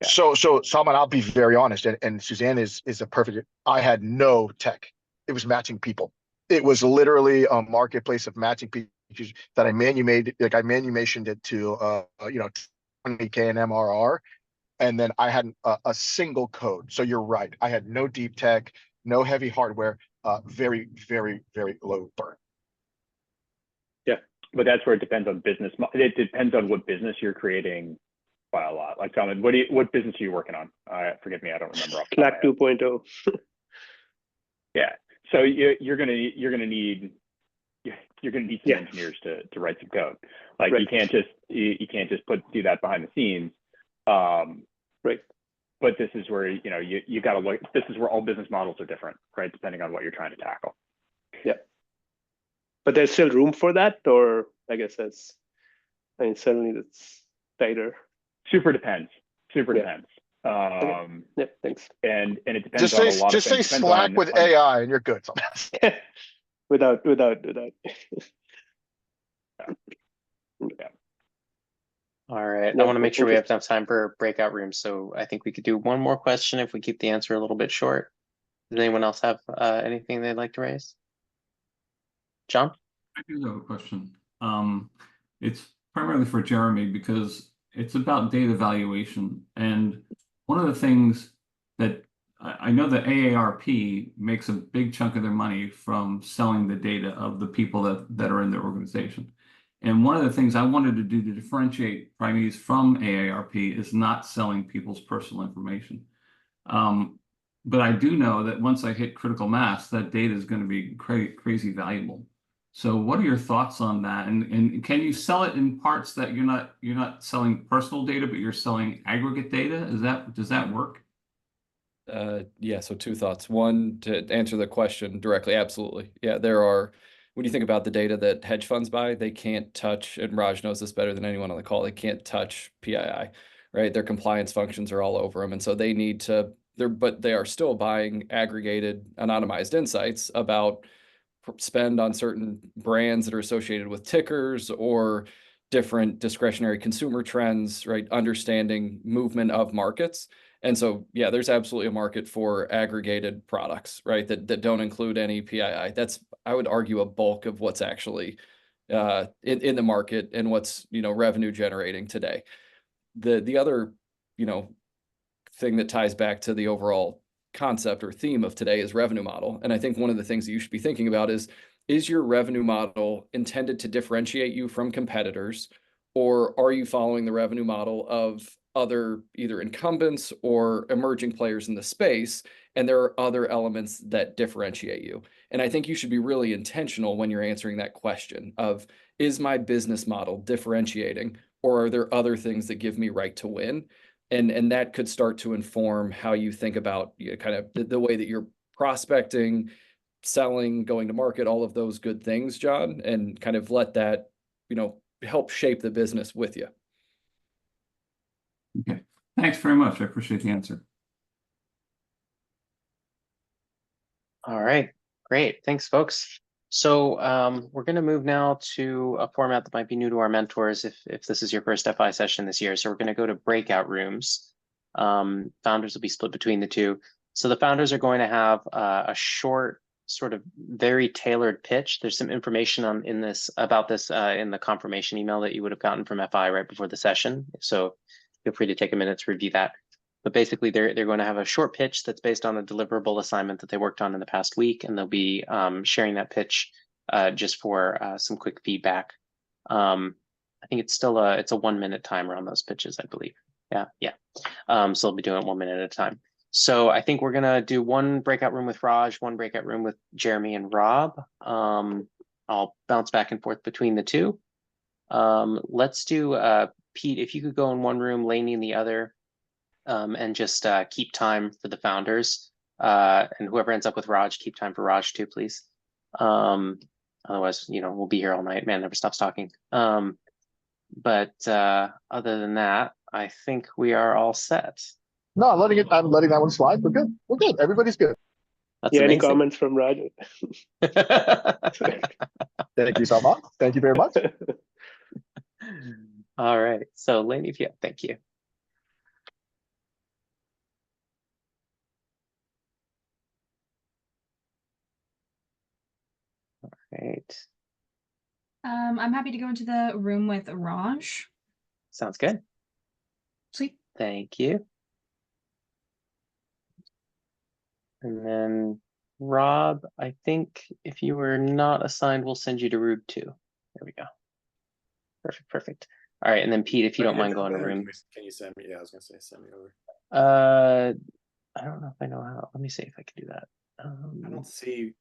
Yeah. So Salman, I'll be very honest, and Suzanne is a perfect. I had no tech. It was matching people. It was literally a marketplace of matching people that I manumationed it to 20K in MRR. And then I had a single code. So you're right. I had no deep tech, no heavy hardware, very, very, very low burn. Yeah, but that's where it depends on business. It depends on what business you're creating by a lot. Like, Salman, what business are you working on? Forgive me, I don't remember. Slack 2.0. Yeah. So you're gonna need some engineers to write some code. Like you can't just do that behind the scenes. Right. But this is where, you got to look, this is where all business models are different, right? Depending on what you're trying to tackle. Yeah. But there's still room for that, or I guess suddenly that's tighter. Super depends. Depends. Yeah, thanks. And it depends on a lot of things. Just say Slack with AI and you're good. without. Yeah. All right. I want to make sure we have enough time for breakout rooms. So I think we could do one more question if we keep the answer a little bit short. Does anyone else have anything they'd like to raise? John? I do have a question. It's primarily for Jeremy because it's about data valuation. And one of the things that I know that AARP makes a big chunk of their money from selling the data of the people that are in their organization. And one of the things I wanted to do to differentiate Primeez from AARP is not selling people's personal information. But I do know that once I hit critical mass, that data is going to be crazy valuable. So what are your thoughts on that? And can you sell it in parts that you're not selling personal data, but you're selling aggregate data? Does that work? Yeah, so 2 thoughts. One, to answer the question directly, absolutely. Yeah, when you think about the data that hedge funds buy, they can't touch, and Raj knows this better than anyone on the call, they can't touch PII, right? Their compliance functions are all over them. And so they need to, but they are still buying aggregated, anonymized insights about spend on certain brands that are associated with tickers or different discretionary consumer trends, right? Understanding movement of markets. And so, yeah, there's absolutely a market for aggregated products, right? That don't include any PII. That's, I would argue, a bulk of what's actually in the market and what's, revenue generating today. The other, thing that ties back to the overall concept or theme of today is revenue model. And I think one of the things that you should be thinking about is your revenue model intended to differentiate you from competitors, or are you following the revenue model of other either incumbents or emerging players in the space, and there are other elements that differentiate you? And I think you should be really intentional when you're answering that question of, is my business model differentiating, or are there other things that give me right to win? And that could start to inform how you think about kind of the way that you're prospecting, selling, going to market, all of those good things, John, and kind of let that, help shape the business with you. Okay, thanks very much. I appreciate the answer. All right, great. Thanks, folks. So we're going to move now to a format that might be new to our mentors if this is your first FI session this year. So we're going to go to breakout rooms. Founders will be split between the two. So the founders are going to have a short, sort of very tailored pitch. There's some information about this in the confirmation email that you would have gotten from FI right before the session. So feel free to take a minute to review that. But basically, they're going to have a short pitch that's based on a deliverable assignment that they worked on in the past week, and they'll be sharing that pitch just for some quick feedback. I think it's still a 1 minute timer on those pitches, I believe. Yeah. So they'll be doing it 1 minute at a time. So I think we're gonna do one breakout room with Raj, one breakout room with Jeremy and Rob. I'll bounce back and forth between the two. Let's do Pete, if you could go in one room, Lainey in the other. And just keep time for the founders, and whoever ends up with Raj, keep time for Raj too, please. Otherwise, we'll be here all night. Man never stops talking. But other than that, I think we are all set. No, I'm letting that one slide. We're good. We're good. Everybody's good. That's Any amazing. comments from Raj? Thank you so much. Thank you very much. All right. So Lainey, thank you. Right. I'm happy to go into the room with Raj. Sounds good. Sweet. Thank you. And then Rob, I think if you were not assigned, we'll send you to room 2. There we go. Perfect. All right, and then Pete, if you don't mind going to room. Can you send me? Yeah, I was gonna say send me over. I don't know if I know how. Let me see if I can do that. I don't see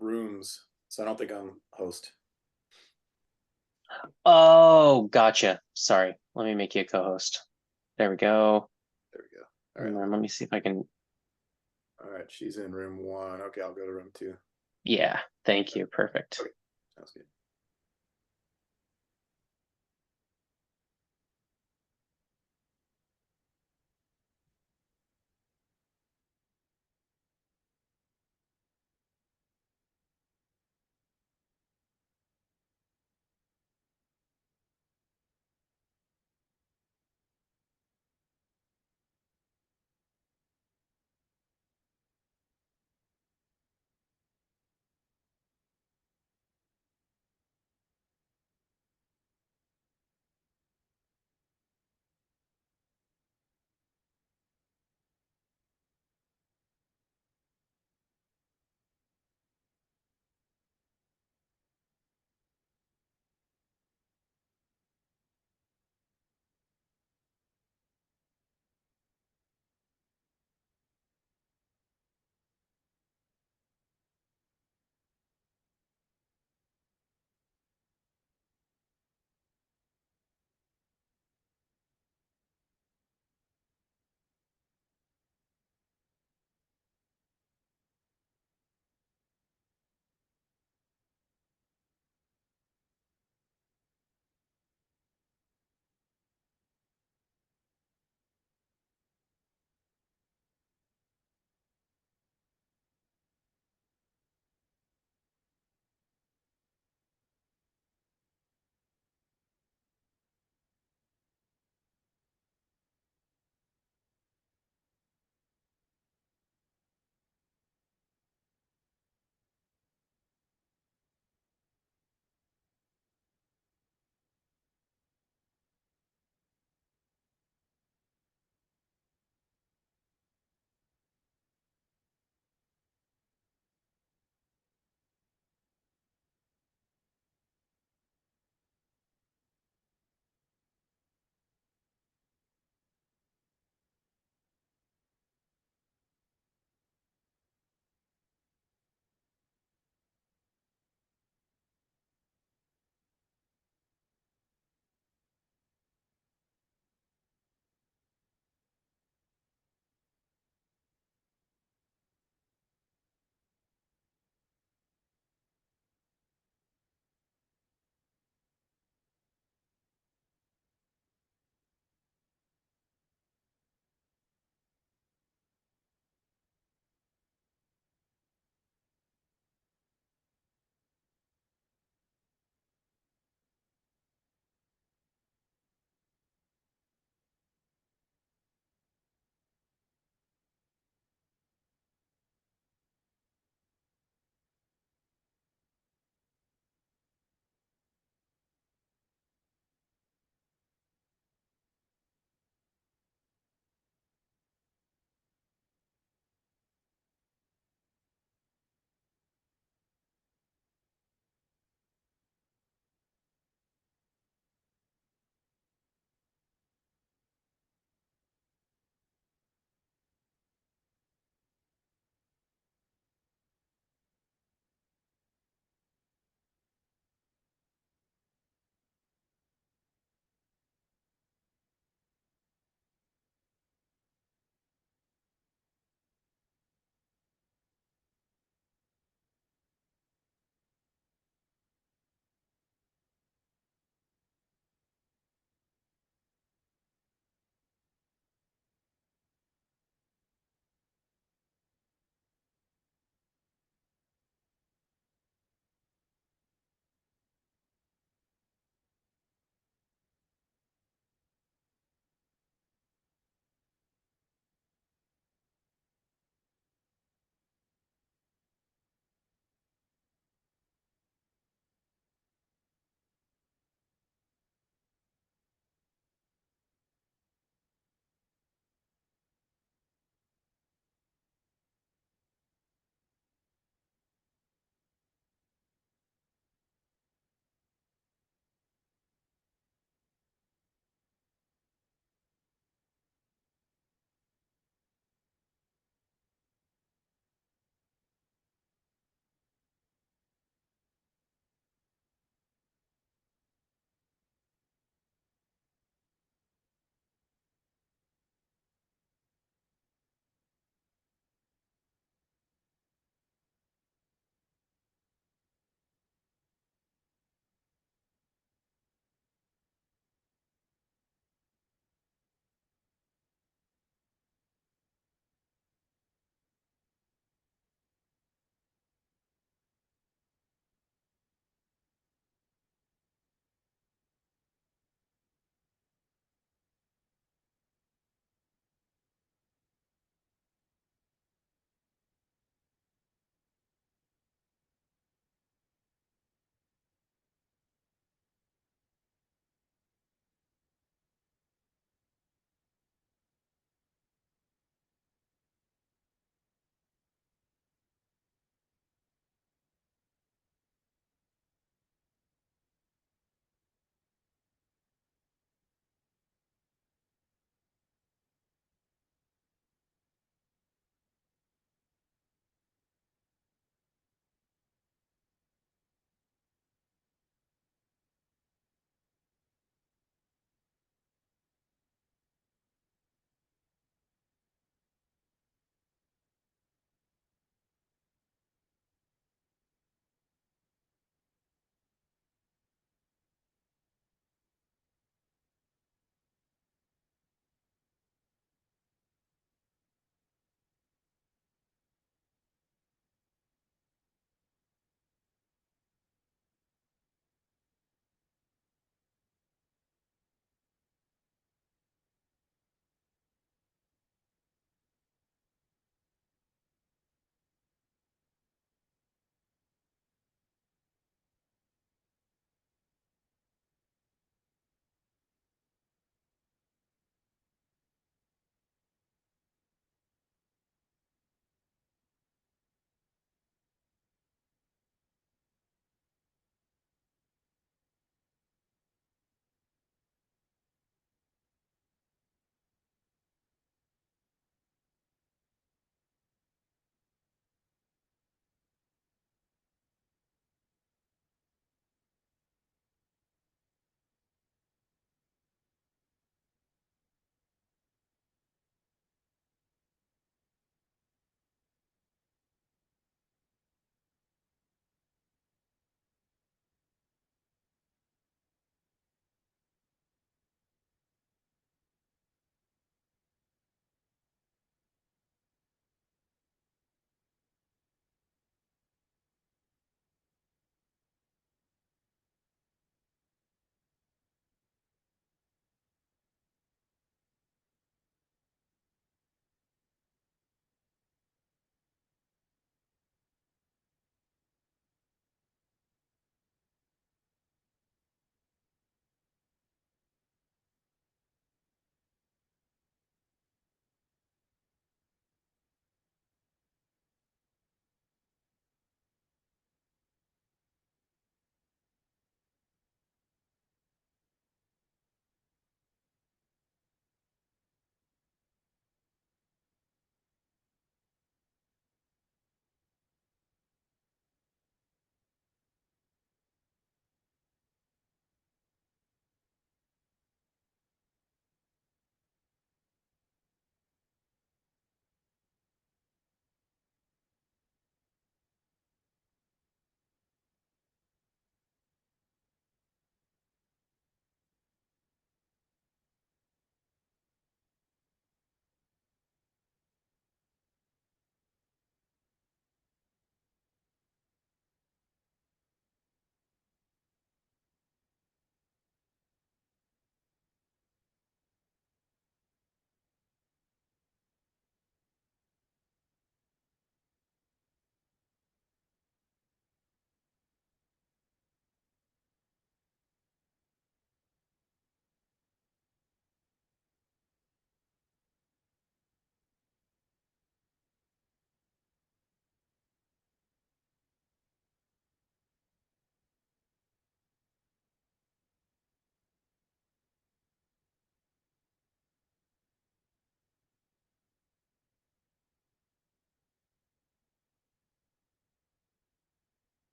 rooms, so I don't think I'm host. Oh, gotcha. Sorry. Let me make you a co-host. There we go. There we go. All right. And then let me see if I can. All right, she's in room 1. Okay, I'll go to room 2. Yeah, thank you. Perfect. Okay. Sounds good.